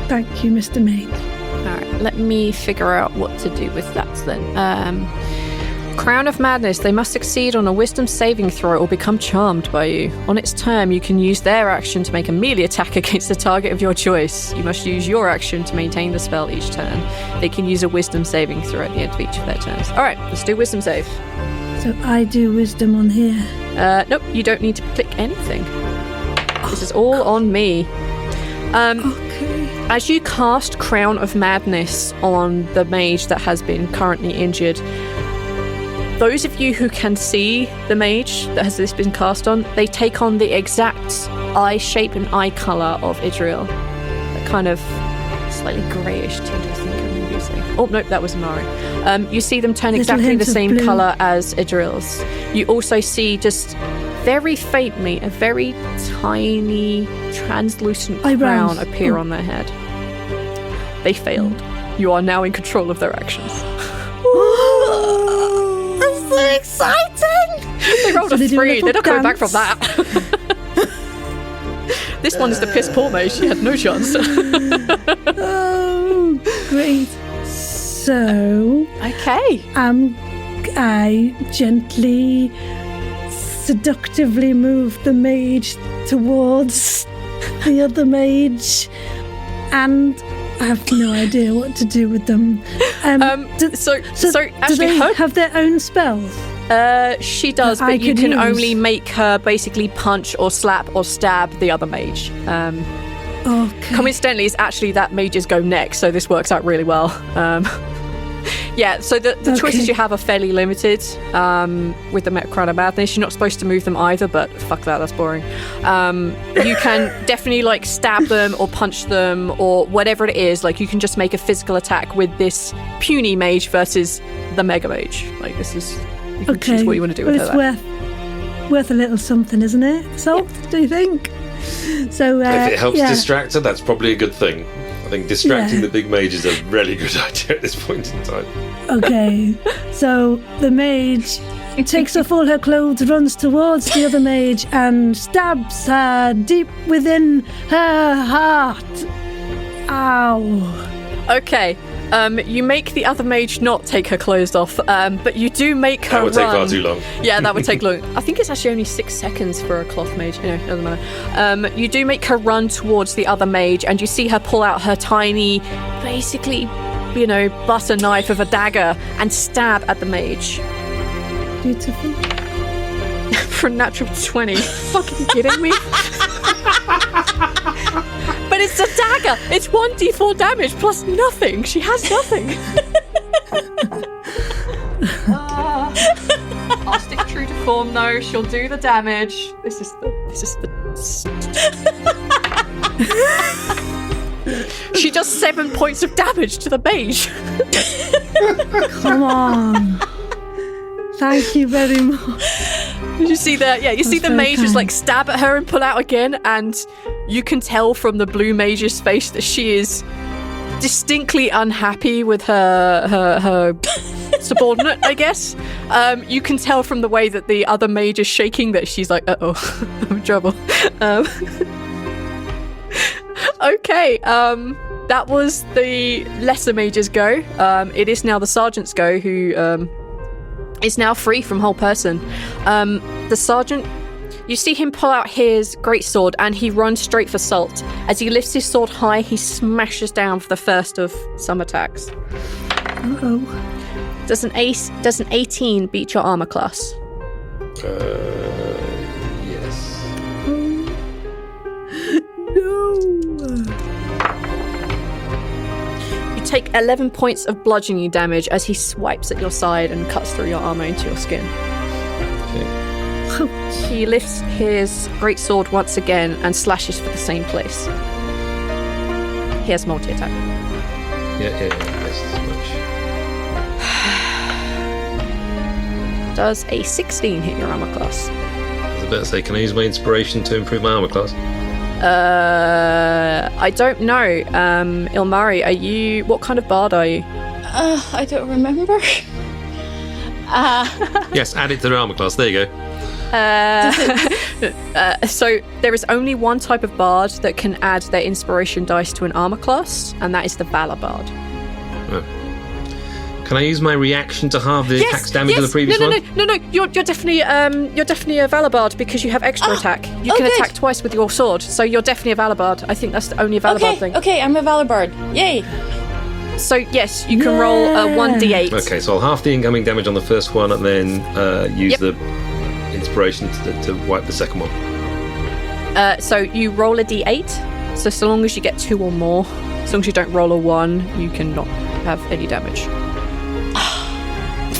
Thank you, Mr. Main. Alright, let me figure out what to do with that then. Crown of Madness. They must succeed on a wisdom saving throw or become charmed by you. On its turn, you can use their action to make a melee attack against a target of your choice. You must use your action to maintain the spell each turn. They can use a wisdom saving throw at the end of each of their turns. Alright, let's do wisdom save. So I do wisdom on here. Nope, you don't need to click anything. This is all on me. Okay. As you cast Crown of Madness on the mage that has been currently injured, those of you who can see the mage that has this been cast on, they take on the exact eye shape and eye colour of Idril. A kind of slightly greyish tint, I think I'm using. Oh, no, that was Amari. You see them turn Little exactly hint the of same blue. colour as Idril's. You also see just very faintly a very tiny translucent Eyebrows. crown appear Oh. on their head. They failed. You are now in control of their actions. That's so exciting! They rolled So a they do a 3. little They're not coming back dance. from that. This one is the piss poor mage. She had no chance. Oh, great. So, Okay. I gently, seductively move the mage towards the other mage, and I have no idea what to do with them. So do actually, they her, have their own spells? she does, that I but you could can use? only make her basically punch or slap or stab the other mage. Okay. Coincidentally, it's actually that mages go next, so this works out really well. Yeah, so the choices you have are fairly limited with the Crown of Madness. You're not supposed to move them either, but fuck that, that's boring. You can definitely like stab them or punch them or whatever it is. Like you can just make a physical attack with this puny mage versus the mega mage. Like this is, you can choose what you want to do with it's her. worth a little something, isn't it? So, do you think? So If it helps yeah. distract her, that's probably a good thing. I think distracting Yeah. the big mage is a really good idea at this point in time. Okay, so the mage takes off all her clothes, runs towards the other mage, and stabs her deep within her heart. Ow. Okay. You make the other mage not take her clothes off, but you do make her That would take run. far too long. Yeah, that would take long. I think it's actually only 6 seconds for a cloth mage. Anyway, doesn't matter. You do make her run towards the other mage, and you see her pull out her tiny, basically, butter knife of a dagger and stab at the mage. Beautiful. For a natural 20. Fucking kidding me? But it's a dagger. It's 1d4 damage plus nothing. She has nothing. I'll stick true to form though. She'll do the damage. This is the. She does 7 points of damage to the mage. Come on. Thank you very much. You see that? Yeah, you see the very mage just kind. like stab at her and pull out again, and you can tell from the blue mage's face that she is distinctly unhappy with her subordinate, I guess. You can tell from the way that the other mage is shaking that she's like, uh-oh, I'm in trouble. Okay, that was the lesser mage's go. It is now the sergeant's go, who is now free from whole person. The sergeant, you see him pull out his greatsword and he runs straight for Salt. As he lifts his sword high, he smashes down for the first of some attacks. Uh-oh. Does an 18 beat your armor class? Yes. No. You take 11 points of bludgeoning damage as he swipes at your side and cuts through your armor into your skin. Okay. He lifts his greatsword once again and slashes for the same place. He has multi-attack. Yeah, that's as much. Does a 16 hit your armor class? I was about to say, can I use my inspiration to improve my armor class? I don't know. Ilmari, what kind of bard are you? I don't remember. Yes, add it to the armor class. There you go. So there is only one type of bard that can add their inspiration dice to an armor class, and that is the Valor Bard. Oh. Can I use my reaction to halve the attack's damage of the previous one? No. You're definitely a Valor Bard because you have extra attack. You can attack twice with your sword, so you're definitely a Valor Bard. I think that's the only Valor Bard thing. Okay, I'm a Valor Bard. Yay! So yes, you can roll a 1d8. Okay, so I'll half the incoming damage on the first one and then use the inspiration to wipe the second one. So you roll a d8. so long as you get 2 or more, as long as you don't roll a 1, you cannot have any damage.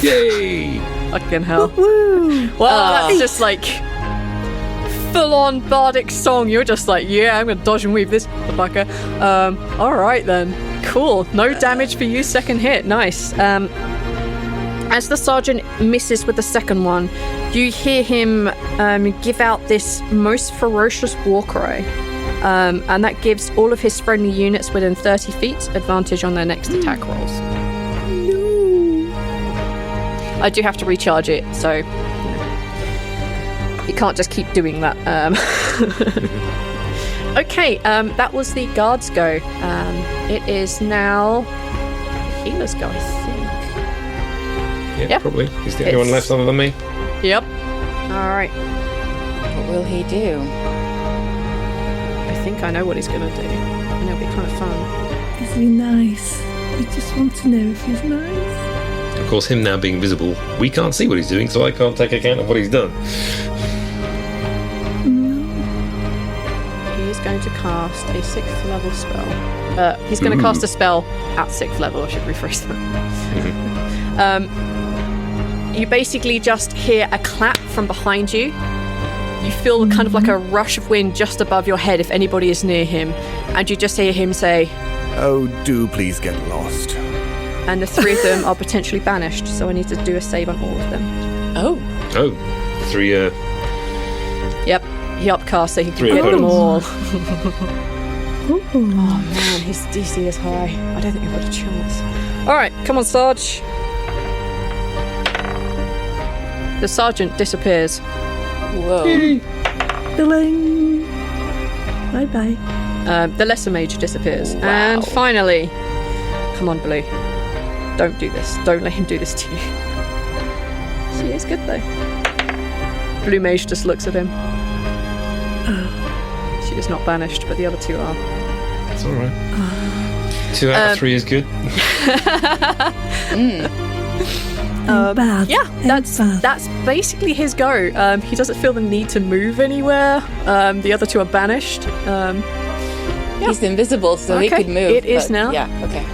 Yay! Fucking hell. Woo! Well, that's just like full-on bardic song. You're just like, yeah, I'm gonna dodge and weave this motherfucker. All right then. Cool. No damage for you. Second hit. Nice. As the sergeant misses with the second one, you hear him give out this most ferocious war cry. And that gives all of his friendly units within 30 feet advantage on their next attack rolls. I do have to recharge it, so you can't just keep doing that. Okay, that was the guard's go. It is now the healer's go, I think. Yeah, probably. He's the only one left other than me. Yep. All right. What will he do? I think I know what he's going to do. And it'll be kind of fun. Is he nice? I just want to know if he's nice. Of course, him now being visible, we can't see what he's doing, so I can't take account of what he's done. He is going to cast a 6th level spell. He's going to cast a spell at 6th level. I should rephrase that. You basically just hear a clap from behind you. You feel kind of like a rush of wind just above your head if anybody is near him, and you just hear him say, Oh, do please get lost. and the 3 of them are potentially banished, so I need to do a save on all of them. Oh, 3, Yep, he upcast so he can 3 get them all. Ooh. Oh man, his DC is high. I don't think I've got a chance. Alright, come on, Sarge. The sergeant disappears. Whoa. Billing. Bye-bye. The lesser mage disappears. Wow. And finally, come on, Blue. Don't do this. Don't let him do this to you. She is good, though. Blue mage just looks at him. She is not banished, but the other 2 are. it's all right. 2 out of 3 is good. Bad. Yeah, that's basically his go. He doesn't feel the need to move anywhere. The other 2 are banished. He's invisible, so he Okay, could move. it is now. Yeah, okay.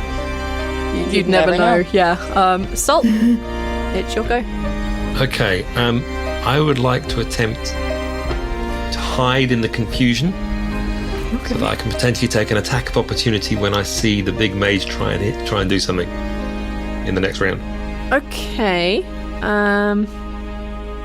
You'd never know. Yeah. Salt, it's your go. Okay, I would like to attempt to hide in the confusion so that I can potentially take an attack of opportunity when I see the big mage try and do something in the next round. Okay.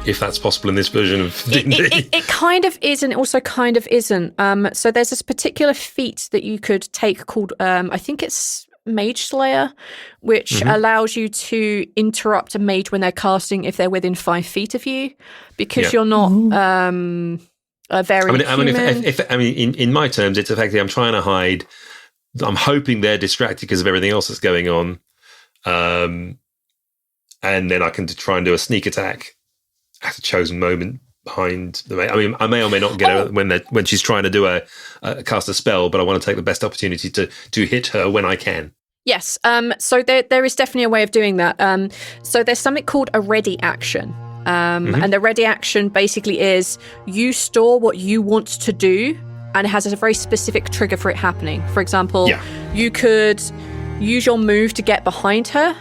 If that's possible in this version of D&D. It kind of is, and it also kind of isn't. So there's this particular feat that you could take called, I think it's Mageslayer, which allows you to interrupt a mage when they're casting if they're within 5 feet of you, because you're not a very human. In my terms, it's effectively I'm trying to hide. I'm hoping they're distracted because of everything else that's going on. And then I can try and do a sneak attack at a chosen moment behind the mage. I mean, I may or may not get her when she's trying to do cast a spell, but I want to take the best opportunity to hit her when I can. Yes. So there is definitely a way of doing that. So there's something called a ready action. And the ready action basically is you store what you want to do, and it has a very specific trigger for it happening. For example, you could use your move to get behind her,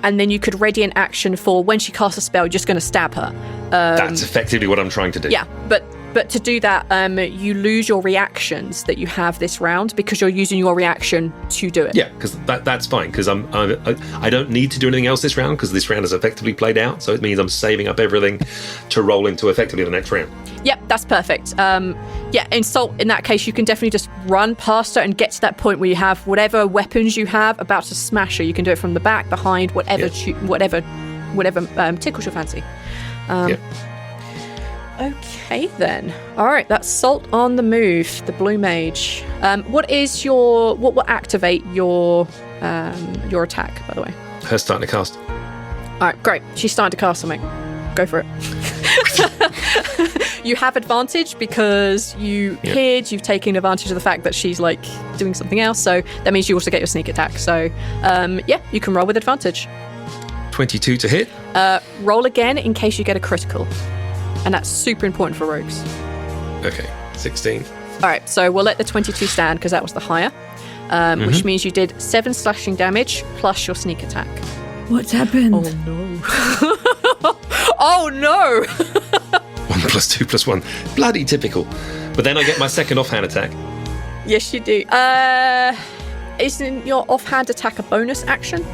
and then you could ready an action for when she casts a spell, you're just going to stab her. That's effectively what I'm trying to do. Yeah, but to do that, you lose your reactions that you have this round because you're using your reaction to do it. Yeah, because that's fine, because I don't need to do anything else this round because this round is effectively played out, so it means I'm saving up everything to roll into effectively the next round. Yep, that's perfect. Insult, in that case, you can definitely just run past her and get to that point where you have whatever weapons you have about to smash her. You can do it from the back, behind, whatever tickles your fancy. Okay then. All right, that's Salt on the move, the blue mage. What will activate your attack, by the way? Her starting to cast. All right, great. She's starting to cast something. Go for it. You have advantage because you hid. You've taken advantage of the fact that she's like doing something else. So that means you also get your sneak attack. So you can roll with advantage. 22 to hit. Roll again in case you get a critical. And that's super important for rogues. Okay, 16. All right, so we'll let the 22 stand because that was the higher, which means you did 7 slashing damage plus your sneak attack. What's happened? Oh no! Oh no! 1 + 2 + 1. Bloody typical. But then I get my second offhand attack. Yes, you do. Isn't your offhand attack a bonus action?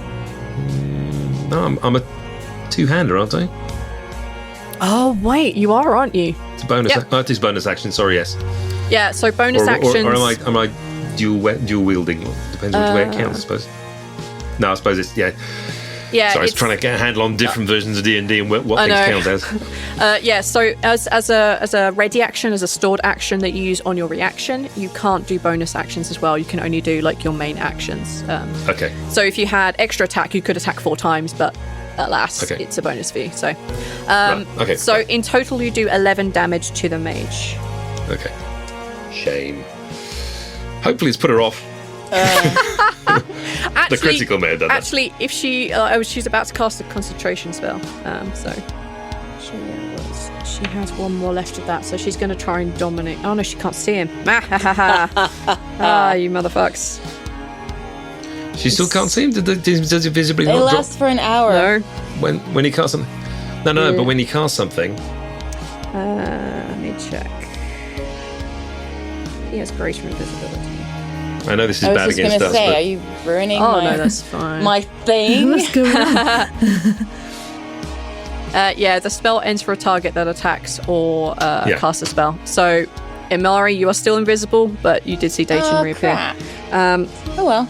No, I'm a two-hander, aren't I? Oh wait, you are, aren't you? It's a bonus. Yep. It is bonus action. Sorry, yes. Yeah. So bonus actions. Or am I dual wielding? Depends which way it counts, I suppose. No, I suppose it's yeah. Yeah. Sorry, I was trying to get a handle on different versions of D&D and what things count as. Yeah. So as a ready action, as a stored action that you use on your reaction, you can't do bonus actions as well. You can only do like your main actions. Okay. So if you had extra attack, you could attack 4 times, but alas, it's a bonus for you. So, okay. So in total, you do 11 damage to the mage. Okay. Shame. Hopefully, it's put her off. Actually, the critical may have done that. Actually, if she's about to cast a concentration spell. So she has 1 more left of that. So she's going to try and dominate. Oh no, she can't see him. Ah, you motherfucks. She still can't see him? Does it visibly It not drop? lasts for an hour. No. When he casts something? No, but when he casts something... Let me check. He has greater invisibility. I know this is I was bad just against going to us, say, but... are you ruining Oh, no, that's fine. my thing? What's going on? Yeah, the spell ends for a target that attacks or casts a spell. So, Imari, you are still invisible, but you did see Dayton reappear. Crap. Oh well.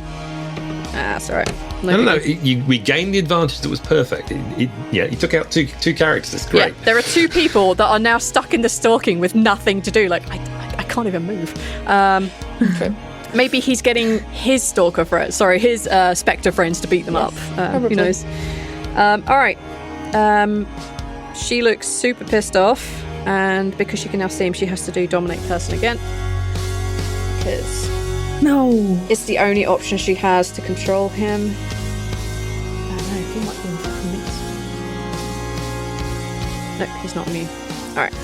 That's all right. No. We gained the advantage that was perfect. He took out two characters. It's great. Yeah, there are 2 people that are now stuck in the stalking with nothing to do. Like, I can't even move. True. Maybe he's getting his stalker friends, his spectre friends to beat them up. Who knows? All right. She looks super pissed off, and because she can now see him, she has to do dominate person again. Because it's the only option she has to control him. I don't know, he might be in mix. Nope, he's not immune. All right.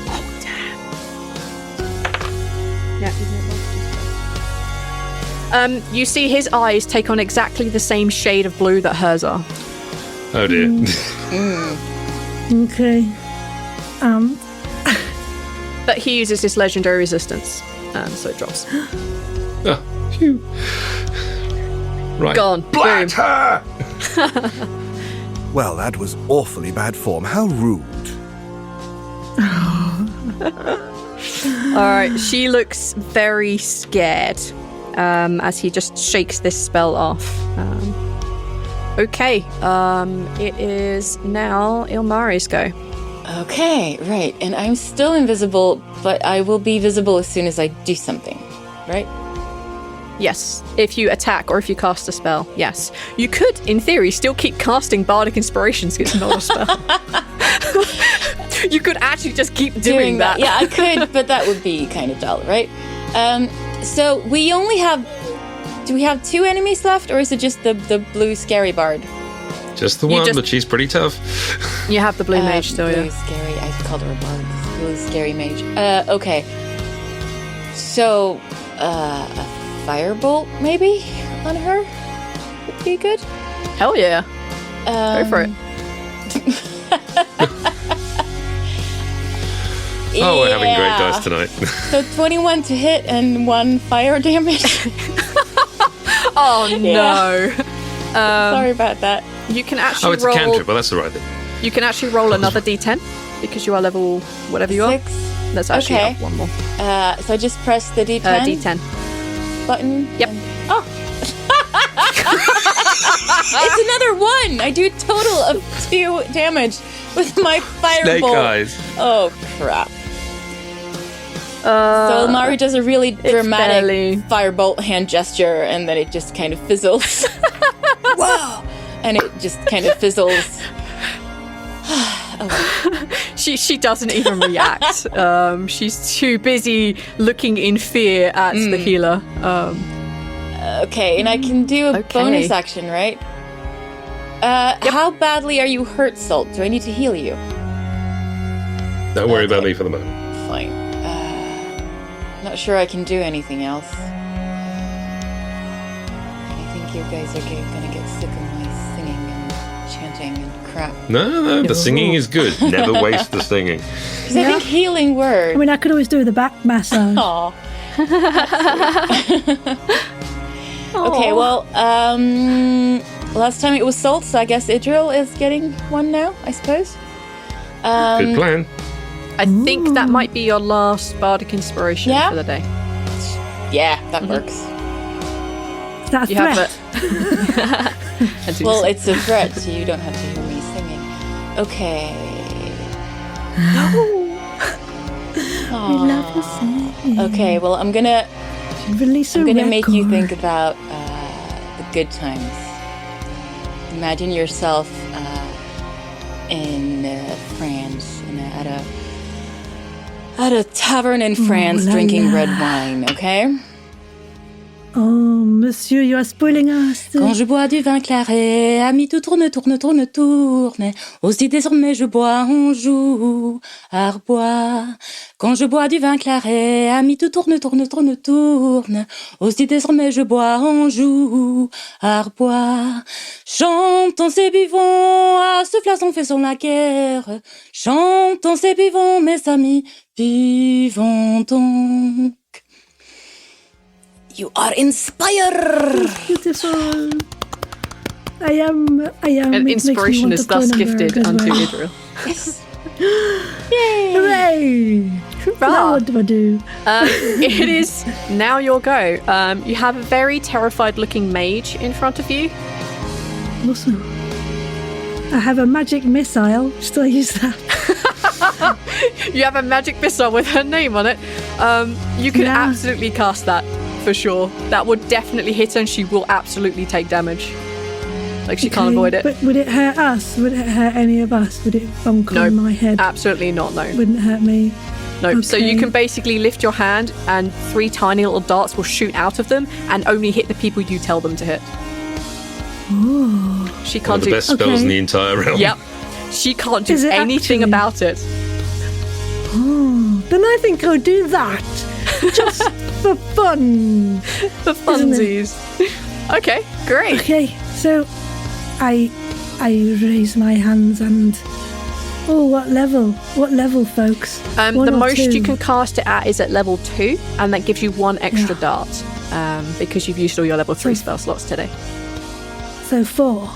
Oh, damn. Yeah, he's not. You see his eyes take on exactly the same shade of blue that hers are. Oh dear. Okay. But he uses his legendary resistance, so it drops. Oh, phew. Right. Gone. Black Boom. her! Well, that was awfully bad form. How rude. All right, she looks very scared as he just shakes this spell off. Okay, it is now Ilmari's go. Okay, right. And I'm still invisible, but I will be visible as soon as I do something, right? Yes, if you attack or if you cast a spell, yes. You could, in theory, still keep casting Bardic Inspirations because it's not a spell. You could actually just keep doing that. Yeah, I could, but that would be kind of dull, right? So we only have... Do we have 2 enemies left, or is it just the blue scary bard? Just the one, but she's pretty tough. You have the blue mage still, blue yeah. Scary. I called her a bard. Blue scary mage. Okay. So, a firebolt maybe on her would be good. Hell yeah. Go for it. Oh, we're having great dice tonight. So 21 to hit and 1 fire damage. Oh no. Sorry about that. You can actually it's roll. a cantrip. Well, that's the right thing. You can actually roll another d10 because you are level whatever you 6. are. Let's actually Okay. have one more. So I just press the D10 D10. button. Yep. Oh. It's another 1. I do a total of 2 damage with my firebolt. Snake eyes. Oh crap. So Mari does a really dramatic firebolt hand gesture, and then it just kind of fizzles. Whoa! And it just kind of fizzles. She doesn't even react. She's too busy looking in fear at the healer. Okay, and I can do a bonus action, right? How badly are you hurt, Salt? Do I need to heal you? Don't worry about me for the moment. fine. Not sure I can do anything else. I think you guys are gonna get sick of my singing and chanting and crap. No, the singing is good. Never waste the singing. Because I think healing word. I mean, I could always do the back massage. Aw. Okay, well, last time it was Salt, so I guess Idril is getting one now, I suppose. Good plan. I think that might be your last bardic inspiration for the day. Yeah, that works. Is that a You threat? have Well, it's a threat, so you don't have to hear me singing. Okay. We love you singing. Okay, well, I'm gonna Release a make you record. think about the good times. Imagine yourself in France, at a tavern in France, la drinking la. red wine. Okay. Oh, monsieur, you are spoiling us. Quand je bois du vin claret, ami tout tourne, tourne, tourne, tourne. Aussi désormais je bois, on joue, arbois. Quand je bois du vin claret, ami tout tourne, tourne, tourne, tourne. Aussi désormais je bois, on joue, arbois. Chantons et buvons, à ce flasson faisons la guerre. Chantons et buvons, mes amis, buvons donc. You are inspired. Beautiful. I am. And It makes me inspiration want is to thus clone a gifted bird as unto well. Idril. Yes. Hooray! Now what do I do? It is now your go. You have a very terrified looking mage in front of you. Awesome. I have a magic missile. Still use that. You have a magic missile with her name on it. You can Yeah. absolutely cast that for sure. That would definitely hit her and she will absolutely take damage. Like she can't Okay, avoid it. But would it hurt us? Would it hurt any of us? Would it bonk No, on my head? absolutely not, no. Wouldn't hurt me. No. So you Okay. can basically lift your hand and 3 tiny little darts will shoot out of them and only hit the people you tell them to hit. Oh. She One can't of the do best spells in the entire realm. Yep. She can't do Is it anything actually? about it. Oh. Then I think I'll do that. Just for fun. The funsies. Okay, great. Okay, so I raise my hands and what level? What level, folks? One The or most 2? you can cast it at is at level 2, and that gives you 1 extra Yeah. dart because you've used all your level 3 spell slots today. So 4.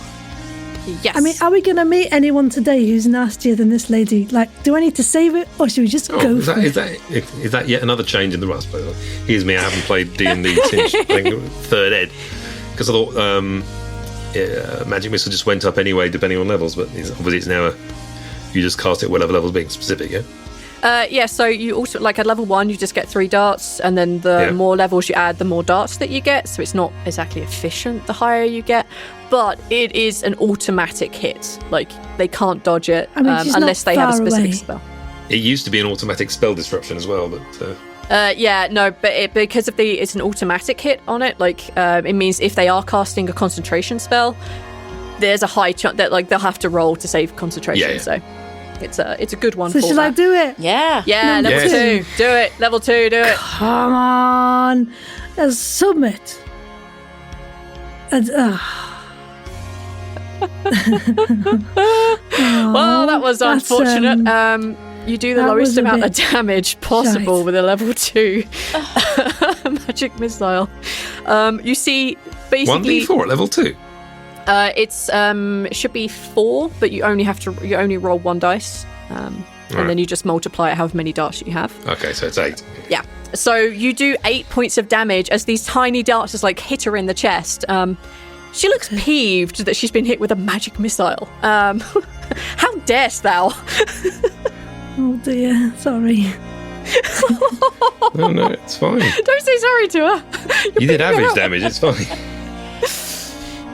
Yes. I mean, are we going to meet anyone today who's nastier than this lady? Like, do I need to save it, or should we just go Is for that, it? is that yet another change in the rust? Here's me, I haven't played D&D since I think 3rd ed. Because I thought Magic Missile just went up anyway, depending on levels, but obviously it's now you just cast it whatever level's being specific, yeah? Yeah, so you also, like at level 1, you just get 3 darts, and then the more levels you add, the more darts that you get, so it's not exactly efficient the higher you get, but it is an automatic hit. Like, they can't dodge it I mean, she's not unless they have a far specific away. spell. It used to be an automatic spell disruption as well, but... But because of it's an automatic hit on it, like it means if they are casting a concentration spell, there's a high chance that like they'll have to roll to save concentration. Yeah. So it's a good one. So for should that. I do it? Yeah. Yeah, Number level 2, do it. Level 2, do it. Come on. Let's submit. And, Well, that was that's, unfortunate. You do the that lowest was a amount of bit damage possible shite. with a level 2 magic missile. You see, basically, 1d4 at level 2? it should be 4, but you only roll 1 dice, and then you just multiply it however many darts you have. Okay, so it's 8. Yeah. So you do 8 points of damage as these tiny darts just like hit her in the chest. She looks peeved that she's been hit with a magic missile. How darest thou? oh dear, sorry. No, it's fine. Don't say sorry to her. You did average damage, it's fine.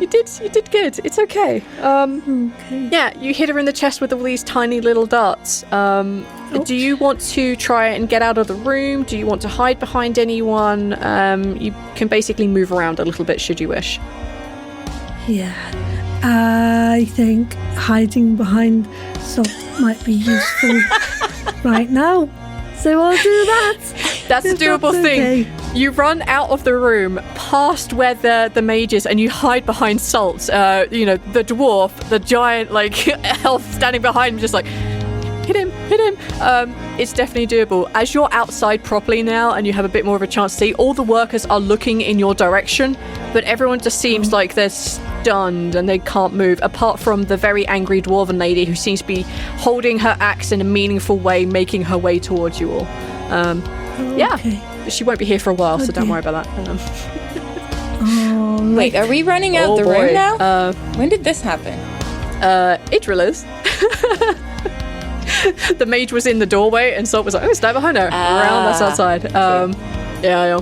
You did good. It's okay. Okay. Yeah, you hit her in the chest with all these tiny little darts. Do you want to try and get out of the room? Do you want to hide behind anyone? You can basically move around a little bit should you wish. Yeah. I think hiding behind Salt might be useful right now. So I'll do that. That's a If doable that's thing. okay. You run out of the room, past where the mage is, and you hide behind Salt. The dwarf, the giant, elf standing behind him, just like, hit him. It's definitely doable. As you're outside properly now, and you have a bit more of a chance to see, all the workers are looking in your direction, but everyone just seems like they're stunned and they can't move, apart from the very angry dwarven lady who seems to be holding her axe in a meaningful way, making her way towards you all. Yeah, she won't be here for a while, so don't worry about that. Wait, are we running out the room now? When did this happen? Idril is. The mage was in the doorway, and Salt was like, stand behind her. Around us outside. Yeah.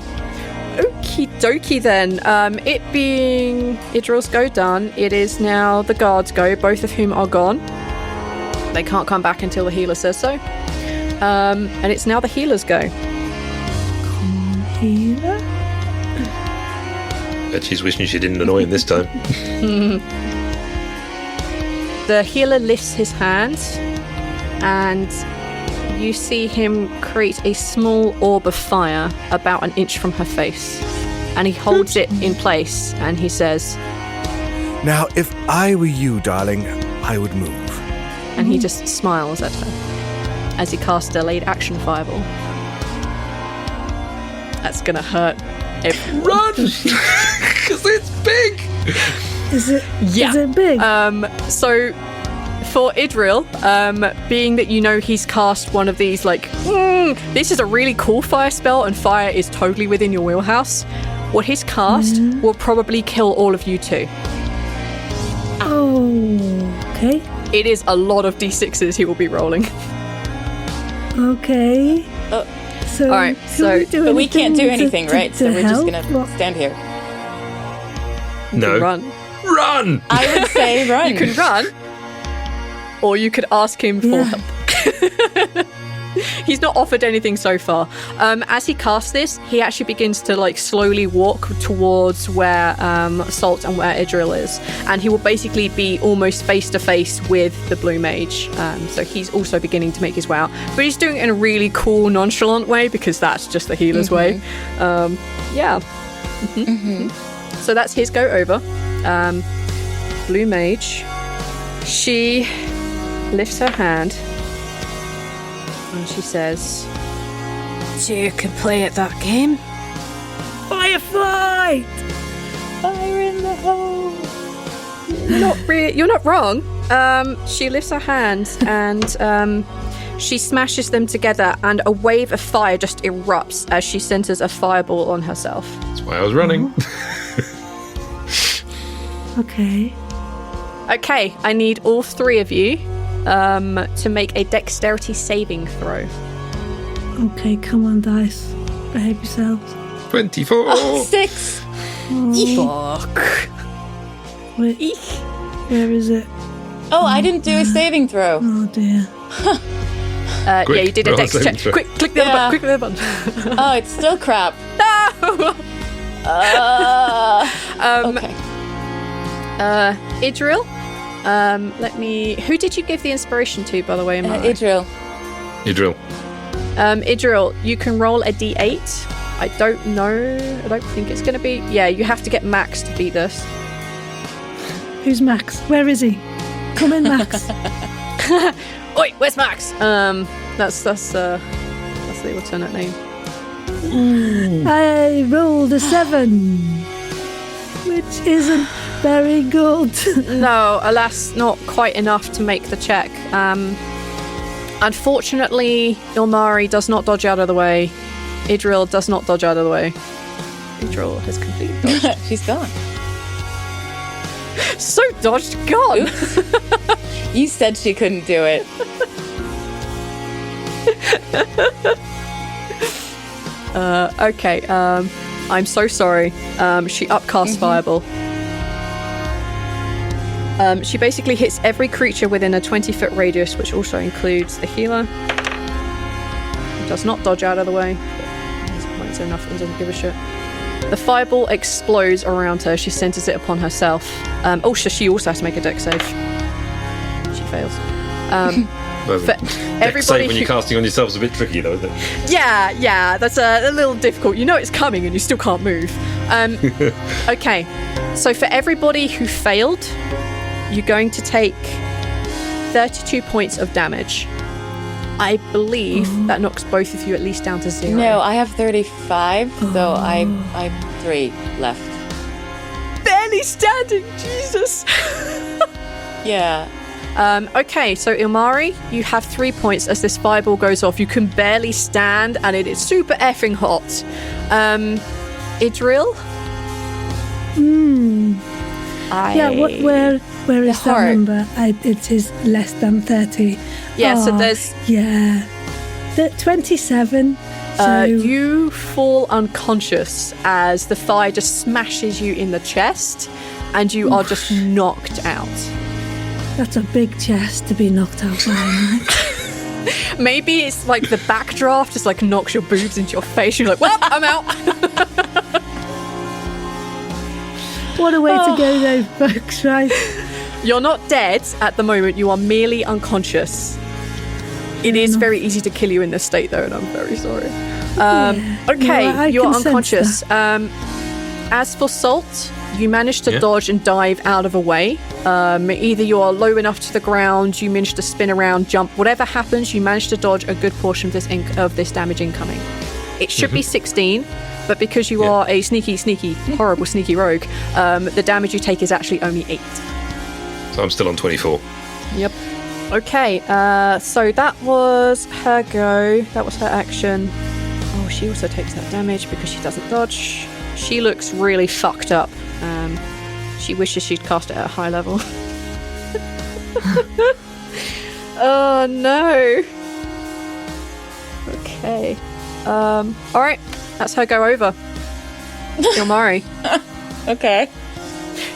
Okie dokie then. It being Idril's go done, it is now the guards' go, both of whom are gone. They can't come back until the healer says so. And it's now the healer's go. Healer? Bet she's wishing she didn't annoy him this time. The healer lifts his hand, and you see him create a small orb of fire about an inch from her face. And he holds it in place, and he says, Now, if I were you, darling, I would move. and he just smiles at her as he casts a delayed action fireball. That's gonna hurt everyone. Run! Because it's big! Is it? Yeah. Is it big? So for Idril, being that you know he's cast one of these, this is a really cool fire spell, and fire is totally within your wheelhouse. What he's cast will probably kill all of you too. Okay. It is a lot of d6s he will be rolling. Okay. So, all right, But we can't do anything, right? To So we're just help? gonna stand here. No. Run. Run! I would say run. You can run, or you could ask him for help. He's not offered anything so far. As he casts this, he actually begins to slowly walk towards where Salt and where Idril is, and he will basically be almost face to face with the blue mage. So he's also beginning to make his way out, but he's doing it in a really cool, nonchalant way because that's just the healer's way. Yeah. So that's his go over. Blue mage. She lifts her hand. And she says, So you can play at that game? Firefight! Fire in the hole. You're not wrong. She lifts her hand and she smashes them together, and a wave of fire just erupts as she centers a fireball on herself. That's why I was running. Okay, I need all three of you to make a dexterity saving throw. Okay, come on, dice. Behave yourselves. 24. 6. Fuck. Wait, where is it? Oh, I didn't do a saving throw. Oh dear. Yeah, Quick, you did a roll a dex check. saving throw. Quick, click the other button. Oh, it's still crap. No! Okay. Idril, who did you give the inspiration to, by the way? Idril. Idril. Idril, you can roll a d8. I don't think it's going to be... Yeah, you have to get Max to beat this. Who's Max? Where is he? Come in, Max. Oi, where's Max? That's the alternate name. I rolled a 7, which isn't very good. No, alas, not quite enough to make the check. Unfortunately, Ilmari does not dodge out of the way. Idril does not dodge out of the way. Idril has completely dodged. She's gone. So dodged, gone. You said she couldn't do it. Okay, I'm so sorry. She upcasts Fireball. She basically hits every creature within a 20-foot radius, which also includes the healer. He does not dodge out of the way. He's points enough and doesn't give a shit. The fireball explodes around her. She centers it upon herself. So she also has to make a dex save. She fails. Dex save when you're casting on yourself is a bit tricky, though, isn't it? Yeah, that's a little difficult. You know it's coming and you still can't move. Okay, so for everybody who failed, you're going to take 32 points of damage. I believe that knocks both of you at least down to 0. No, I have 35, so I have 3 left. Barely standing, Jesus. Yeah. Okay, so Ilmari, you have 3 points as this fireball goes off. You can barely stand, and it is super effing hot. Idril? Where is that number? It is less than 30. Yeah, so there's... Yeah. 27. So you fall unconscious as the fire just smashes you in the chest, and you are just knocked out. That's a big chest to be knocked out by. Maybe it's like the backdraft just like knocks your boobs into your face. You're like, well, I'm out. What a way to go though, folks, right? You're not dead at the moment. You are merely unconscious. It is very easy to kill you in this state though, and I'm very sorry. Okay, you're unconscious. As for Salt, you managed to dodge and dive out of a way. Either you are low enough to the ground, you managed to spin around, jump, whatever happens, you managed to dodge a good portion of this damage incoming. It should be 16, but because you are a sneaky, horrible sneaky rogue, the damage you take is actually only 8. So I'm still on 24. Yep. Okay, so that was her go. That was her action. Oh, she also takes that damage because she doesn't dodge. She looks really fucked up. She wishes she'd cast it at a high level. Oh no. Okay. Alright, that's her go over. Ilmari. Okay.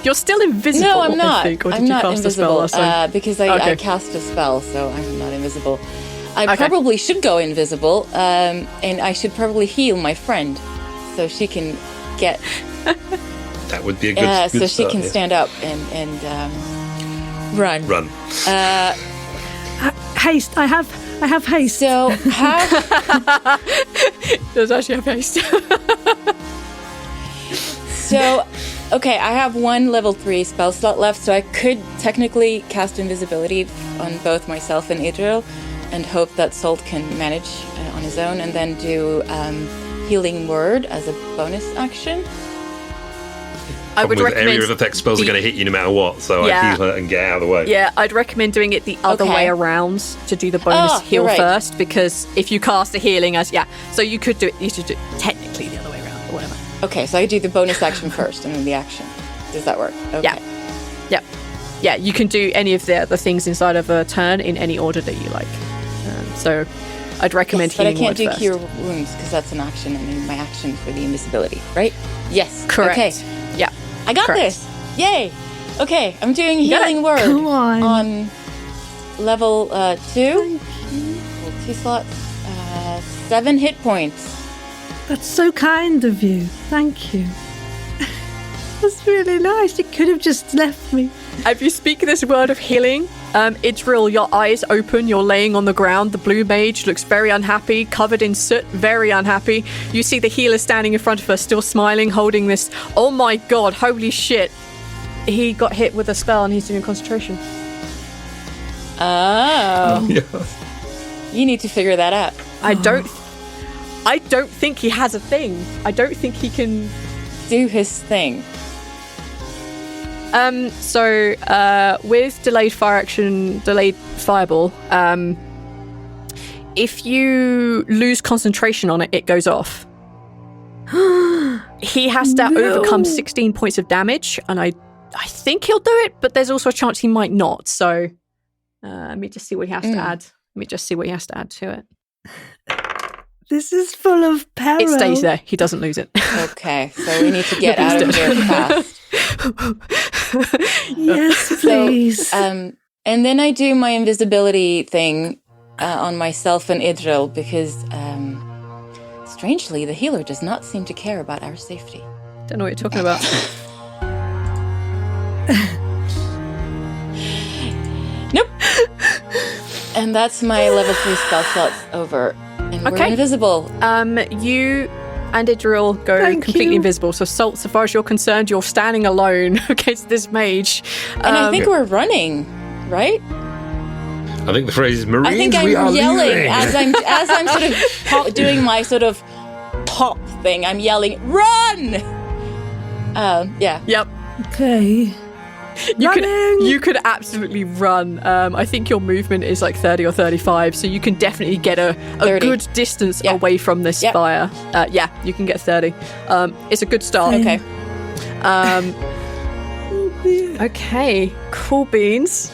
You're still invisible. No, I'm not. I think, or did I'm you not cast invisible a spell last time? because I cast a spell, so I'm not invisible. I probably should go invisible, and I should probably heal my friend so she can get... That would be a good so start, she can stand up and run. Haste. I have haste. So Does actually have haste. So, okay, I have 1 level 3 spell slot left, so I could technically cast invisibility on both myself and Idril and hope that Salt can manage on his own, and then do Healing Word as a bonus action. I would recommend... Area of effect spells are going to hit you no matter what, so I heal her and get out of the way. Yeah, I'd recommend doing it the other way around to do the bonus heal first, because if you cast a healing as... Yeah, so you should do it technically the other way around, or whatever. Okay, so I do the bonus action first and then the action. Does that work? Okay. Yeah, you can do any of the things inside of a turn in any order that you like. So I'd recommend healing but I can't do first. Cure Wounds because that's an action, and then my action for the invisibility, right? Yes. Correct. Okay. Yeah. I got this. Yay. Okay, I'm doing Healing Word Come on level 2. 2 slots. 7 hit points. That's so kind of you. Thank you. That's really nice. You could have just left me. If you speak this word of healing, Idril, your eyes open, you're laying on the ground. The blue mage looks very unhappy, covered in soot, very unhappy. You see the healer standing in front of her, still smiling, holding this. Oh my god, holy shit. He got hit with a spell and he's doing concentration. Oh. You need to figure that out. I don't think he has a thing. I don't think he can do his thing. So with delayed fire action, delayed fireball, if you lose concentration on it, it goes off. He has to overcome 16 points of damage, and I think he'll do it, but there's also a chance he might not. So let me just see what he has to add. Let me just see what he has to add to it. This is full of peril. It stays there. He doesn't lose it. Okay, so we need to get out of here fast. Yes, please. So, and then I do my invisibility thing on myself and Idril because, strangely, the healer does not seem to care about our safety. Don't know what you're talking about. Nope. And that's my level 3 spell slots over. And we're invisible. You and Idril go completely invisible. So, Salt, so far as you're concerned, you're standing alone against this mage. And I think we're running, right? I think the phrase is Marines, I think I'm yelling as I'm sort of doing my sort of pop thing. I'm yelling, run! Yeah. Yep. Okay. You could absolutely run. I think your movement is like 30 or 35, so you can definitely get a good distance away from this fire. Yeah, you can get 30. It's a good start. Okay. Okay, cool beans.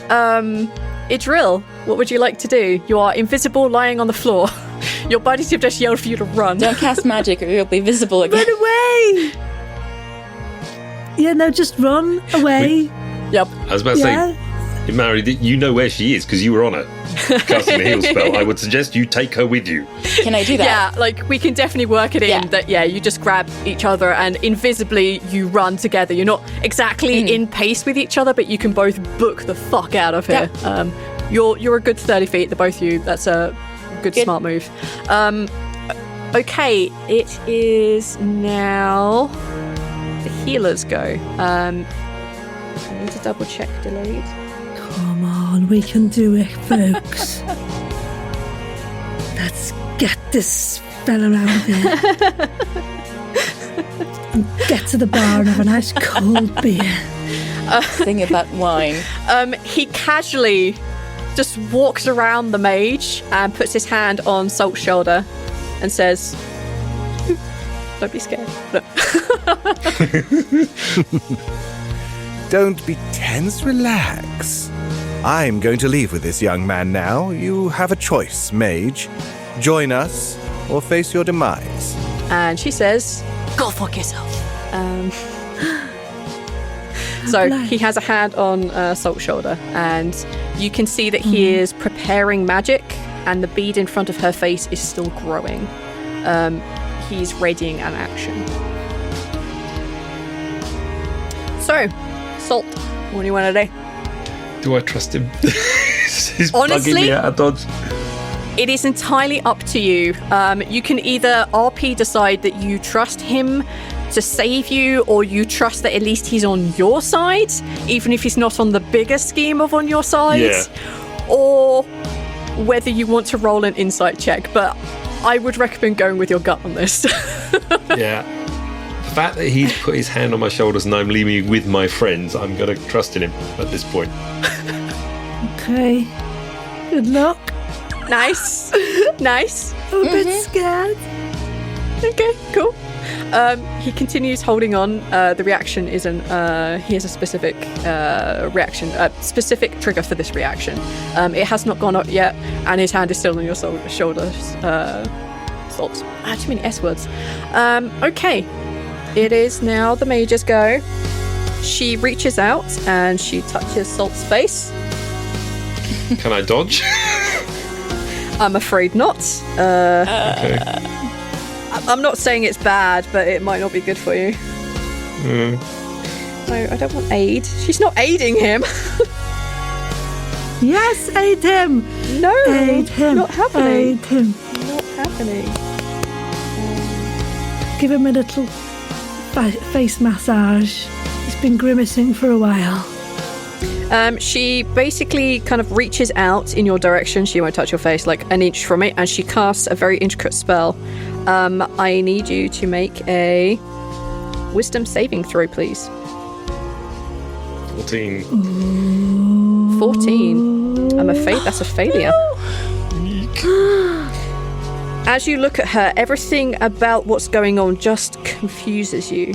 Idril, what would you like to do? You are invisible, lying on the floor. Your buddies have just yelled for you to run. Don't cast magic or you'll be visible again. Run away! Yeah, no, just run away. Yep. I was about to say, Mary, you know where she is because you were on it. Casting the heal spell. I would suggest you take her with you. Can I do that? Yeah, like we can definitely work it in that, you just grab each other and invisibly you run together. You're not exactly in pace with each other, but you can both book the fuck out of here. Yep. You're a good 30 feet, the both of you. That's a good. Smart move. Okay, it is now the healers go. I need to double check delayed. Come on, we can do it, folks. Let's get this fella out of here. And get to the bar and have a nice cold beer. Thing about wine. He casually just walks around the mage and puts his hand on Salt's shoulder and says, "Don't be scared." Look. Don't be tense, relax. I'm going to leave with this young man now. You have a choice, mage. Join us or face your demise. And she says, "Go fuck yourself." So he has a hand on Salt's shoulder, and you can see that he is preparing magic, and the bead in front of her face is still growing. He's readying an action. So, Salt, what do you want to do? Do I trust him? He's Honestly, bugging me out of dodge. It is entirely up to you. You can either RP decide that you trust him to save you, or you trust that at least he's on your side, even if he's not on the bigger scheme of on your side, or whether you want to roll an insight check. But I would recommend going with your gut on this. Yeah. The fact that he's put his hand on my shoulders and I'm leaving with my friends, I'm going to trust in him at this point. Okay. Good luck. Nice. Nice. I'm a bit scared. Okay, cool. He continues holding on. The reaction isn't. He has a specific reaction, specific trigger for this reaction. It has not gone up yet, and his hand is still on your shoulders. Salt. I have too many S words. Okay. It is now the mage's go. She reaches out and she touches Salt's face. Can I dodge? I'm afraid not. Okay. I'm not saying it's bad, but it might not be good for you. No, I don't want aid. She's not aiding him. Yes, aid him. No, aid him. Not happening. Aid him. Not happening. Give him a little face massage. He's been grimacing for a while. She basically kind of reaches out in your direction. She won't touch your face, like an inch from it, and she casts a very intricate spell. I need you to make a wisdom saving throw, please. 14. 14. I'm afraid that's a failure. As you look at her, everything about what's going on just confuses you.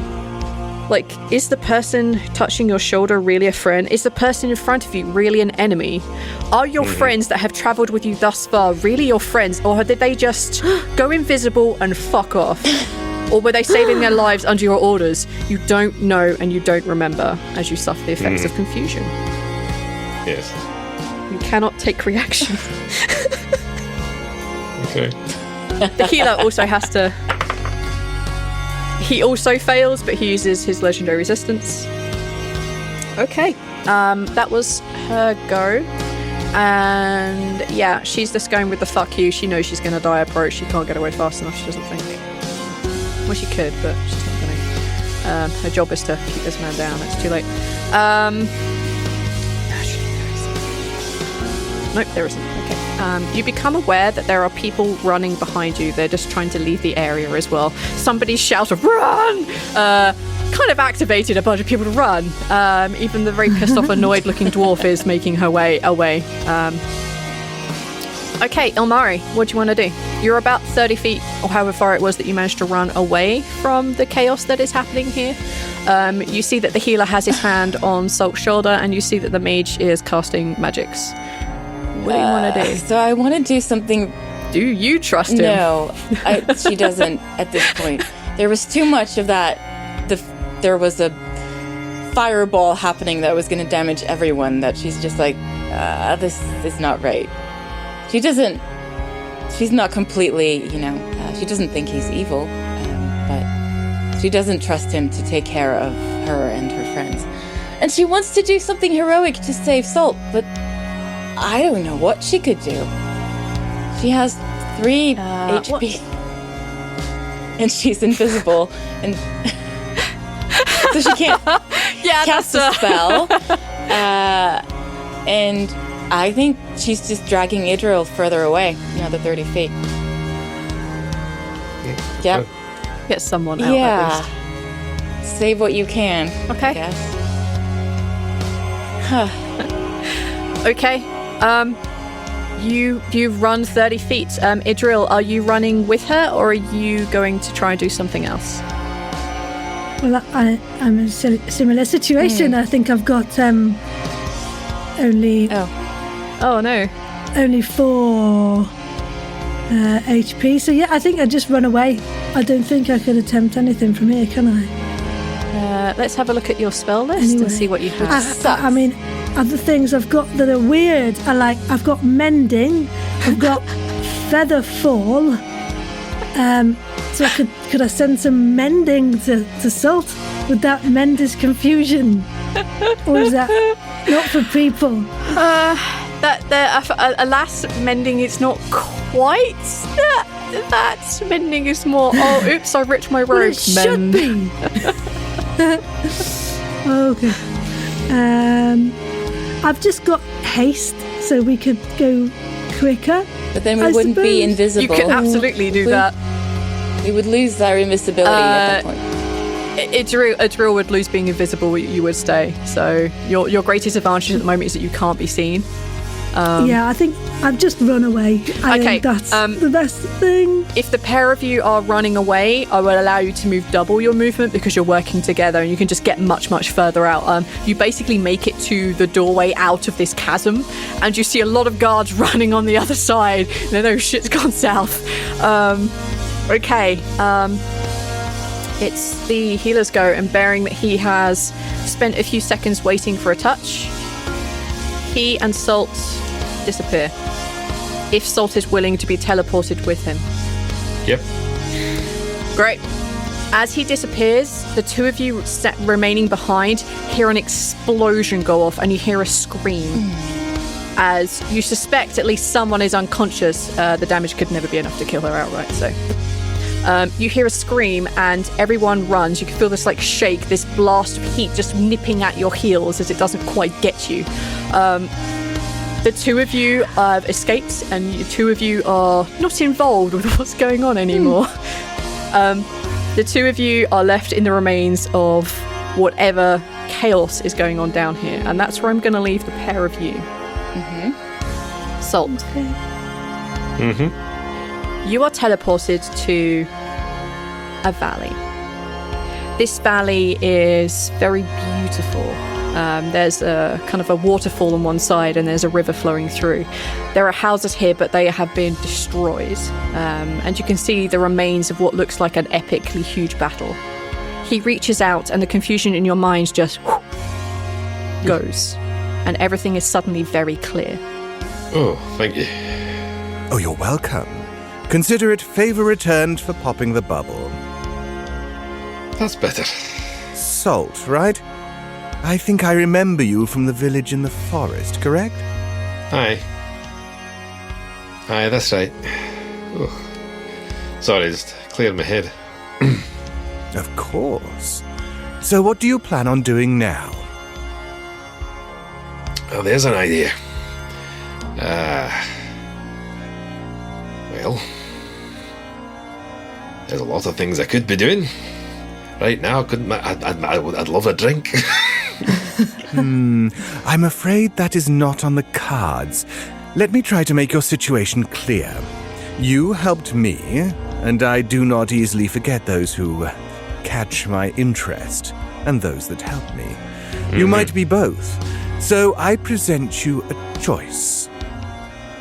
Like, is the person touching your shoulder really a friend? Is the person in front of you really an enemy? Are your friends that have travelled with you thus far really your friends? Or did they just go invisible and fuck off? Or were they saving their lives under your orders? You don't know and you don't remember as you suffer the effects of confusion. Yes. You cannot take reaction. Okay. The healer also has to... He also fails, but he uses his legendary resistance. Okay. That was her go. And yeah, she's just going with the fuck you. She knows she's going to die approach. She can't get away fast enough, she doesn't think. Well, she could, but she's not going to. Her job is to keep this man down. It's too late. Nope, there isn't. Okay. You become aware that there are people running behind you. They're just trying to leave the area as well. Somebody's shout of "run!" Kind of activated a bunch of people to run. Even the very pissed off, annoyed-looking dwarf is making her way away. Okay, Ilmari, what do you want to do? You're about 30 feet, or however far it was that you managed to run away from the chaos that is happening here. You see that the healer has his hand on Salt's shoulder, and you see that the mage is casting magics. What do you want to do? So I want to do something. Do you trust him? No, she doesn't at this point. There was too much of that. There was a fireball happening that was going to damage everyone, that she's just like, this is not right. She's not completely, she doesn't think he's evil, but she doesn't trust him to take care of her and her friends. And she wants to do something heroic to save Salt, but I don't know what she could do. She has 3 HP. And she's invisible, and so she can't cast a spell. And I think she's just dragging Idril further away, another 30 feet. Yep. Get someone out at least. Save what you can. Okay. I guess. Okay. You run 30 feet. Idril, are you running with her, or are you going to try and do something else? Well, I'm in a similar situation. I think I've got only... Oh, no. Only 4 HP. So, yeah, I think I'd just run away. I don't think I could attempt anything from here, can I? Let's have a look at your spell list and see what you have. I mean, other things I've got that are weird are like, I've got Mending, I've got Feather Fall. So could I send some Mending to Salt? Would that mend his confusion? Or is that not for people? Alas, Mending is not quite that. Mending is more, oh, oops, I ripped my robe. Well, it should be. Okay. I've just got haste, so we could go quicker. But then we wouldn't be invisible. You could absolutely do that. We would lose our invisibility at that point. Idril would lose being invisible, you would stay. So your greatest advantage at the moment is that you can't be seen. I think I've just run away. I think that's the best thing. If the pair of you are running away, I will allow you to move double your movement because you're working together and you can just get much, much further out. You basically make it to the doorway out of this chasm and you see a lot of guards running on the other side. No, shit's gone south. It's the healer's go, and bearing that he has spent a few seconds waiting for a touch, he and Salt disappear. If Salt is willing to be teleported with him. Yep. Great. As he disappears, the two of you remaining behind hear an explosion go off and you hear a scream. As you suspect at least someone is unconscious. The damage could never be enough to kill her outright, so... you hear a scream and everyone runs. You can feel this shake, this blast of heat just nipping at your heels as it doesn't quite get you. The two of you have escaped and the two of you are not involved with what's going on anymore. The two of you are left in the remains of whatever chaos is going on down here, and that's where I'm going to leave the pair of you. Salt. Okay. You are teleported to a valley. This valley is very beautiful. There's a kind of a waterfall on one side and there's a river flowing through. There are houses here, but they have been destroyed. And you can see the remains of what looks like an epically huge battle. He reaches out and the confusion in your mind just goes. And everything is suddenly very clear. Oh, thank you. Oh, you're welcome. Consider it favor returned for popping the bubble. That's better. Salt, right? I think I remember you from the village in the forest, correct? Aye, that's right. Ugh. Sorry, just cleared my head. Of course. So what do you plan on doing now? Well, there's an idea. Well, there's a lot of things I could be doing. Right now, I'd love a drink. I'm afraid that is not on the cards. Let me try to make your situation clear. You helped me, and I do not easily forget those who catch my interest and those that help me. You might be both, so I present you a choice.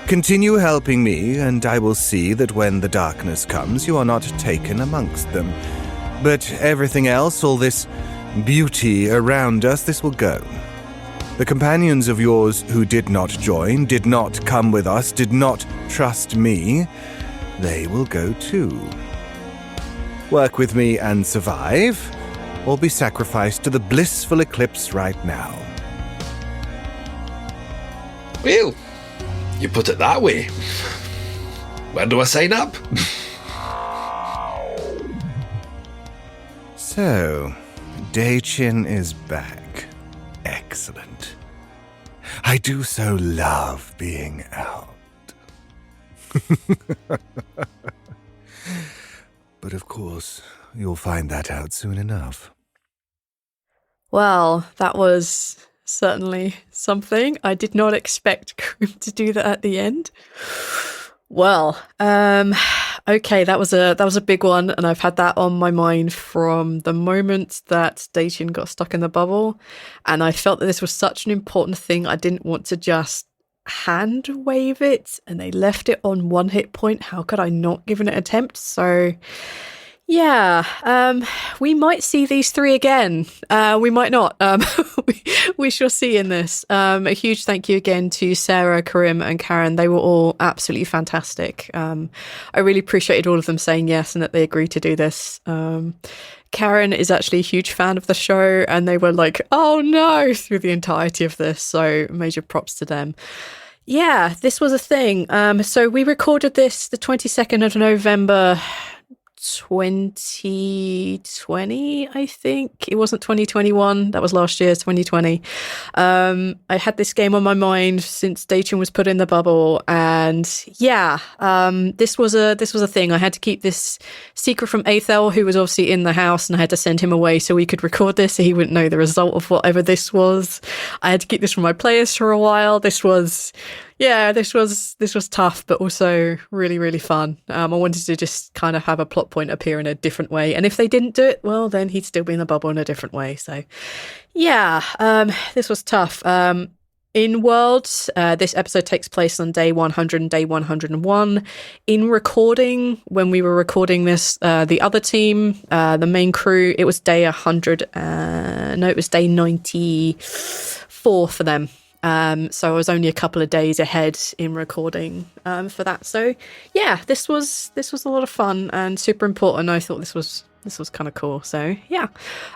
Continue helping me, and I will see that when the darkness comes, you are not taken amongst them. But everything else, all this beauty around us, this will go. The companions of yours who did not join, did not come with us, did not trust me, they will go too. Work with me and survive, or be sacrificed to the blissful eclipse right now. Well, you put it that way. Where do I sign up? So, Daichin is back. Excellent. I do so love being out. But of course, you'll find that out soon enough. Well, that was certainly something. I did not expect Karim to do that at the end. Well, okay, that was a big one, and I've had that on my mind from the moment that Daichin got stuck in the bubble, and I felt that this was such an important thing. I didn't want to just hand wave it, and they left it on 1 hit point. How could I not give it an attempt? So yeah, we might see these three again. We might not. We shall see in this. A huge thank you again to Sarah, Karim, and Karin. They were all absolutely fantastic. I really appreciated all of them saying yes and that they agreed to do this. Karin is actually a huge fan of the show, and they were like, "Oh no," through the entirety of this. So major props to them. Yeah, this was a thing. So we recorded this the 22nd of November. 2020, I think. It wasn't 2021. That was last year, 2020. I had this game on my mind since Daichin was put in the bubble, and yeah, this was a thing. I had to keep this secret from Aethel, who was obviously in the house, and I had to send him away so we could record this so he wouldn't know the result of whatever this was. I had to keep this from my players for a while. This was tough, but also really, really fun. I wanted to just kind of have a plot point appear in a different way. And if they didn't do it, well, then he'd still be in the bubble in a different way. So yeah, this was tough. In Worlds, this episode takes place on day 100 and day 101. In recording, when we were recording this, the other team, the main crew, it was day 100. It was day 94 for them. So I was only a couple of days ahead in recording for that. So yeah, this was a lot of fun and super important. I thought this was kind of cool. So yeah,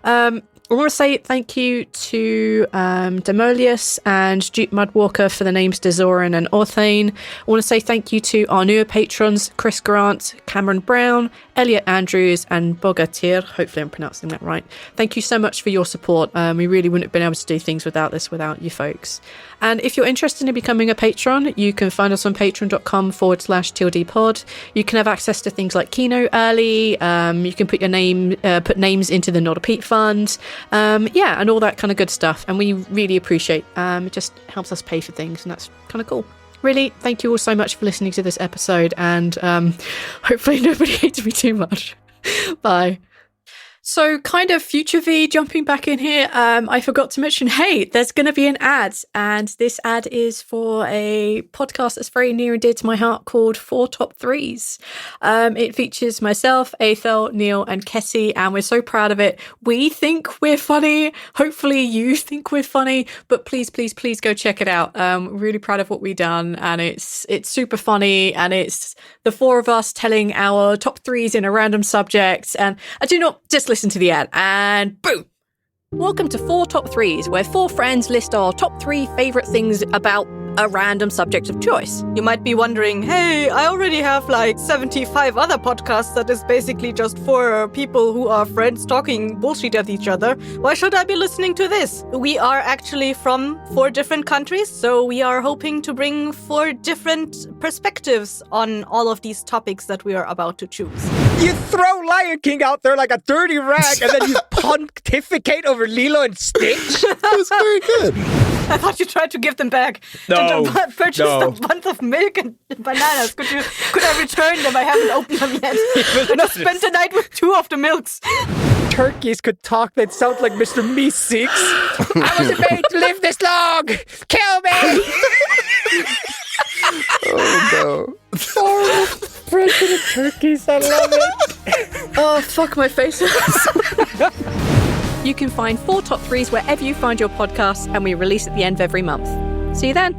I want to say thank you to Demolius and Duke Mudwalker for the names Dezoran and Orthane. I want to say thank you to our newer patrons, Chris Grant, Cameron Brown, Elliot Andrews, and Bogatir. Hopefully I'm pronouncing that right. Thank you so much for your support. We really wouldn't have been able to do things without you folks. And if you're interested in becoming a patron, you can find us on patreon.com/TLDpod. You can have access to things like Keynote early. You can put names into the Not a Pete fund. And all that kind of good stuff. And we really appreciate it just helps us pay for things, and that's kind of cool. Really, thank you all so much for listening to this episode, and hopefully nobody hates me too much. Bye. So kind of future V, jumping back in here, I forgot to mention, hey, there's going to be an ad, and this ad is for a podcast that's very near and dear to my heart called 4 Top 3s. It features myself, Aethel, Neil, and Kessie, and we're so proud of it. We think we're funny. Hopefully you think we're funny, but please, please, please go check it out. We're really proud of what we've done, and it's super funny, and it's the four of us telling our top 3s in a random subject, and I do not just listen to the ad, and boom! Welcome to 4 Top 3s, where 4 friends list our top 3 favourite things about a random subject of choice. You might be wondering, hey, I already have like 75 other podcasts that is basically just for people who are friends talking bullshit at each other. Why should I be listening to this? We are actually from 4 different countries, so we are hoping to bring 4 different perspectives on all of these topics that we are about to choose. You throw Lion King out there like a dirty rag and then you pontificate over Lilo and Stitch? That was very good. I thought you tried to give them back. No, to purchase a month of milk and bananas. Could I return them? I haven't opened them yet. I just spent the night with 2 of the milks. Turkeys could talk, they'd sound like Mr. Meeseeks. I wasn't made to live this long! Kill me! Oh no. President turkeys, I love it. Oh, fuck, my face. You can find 4 Top 3s wherever you find your podcasts, and we release at the end of every month. See you then.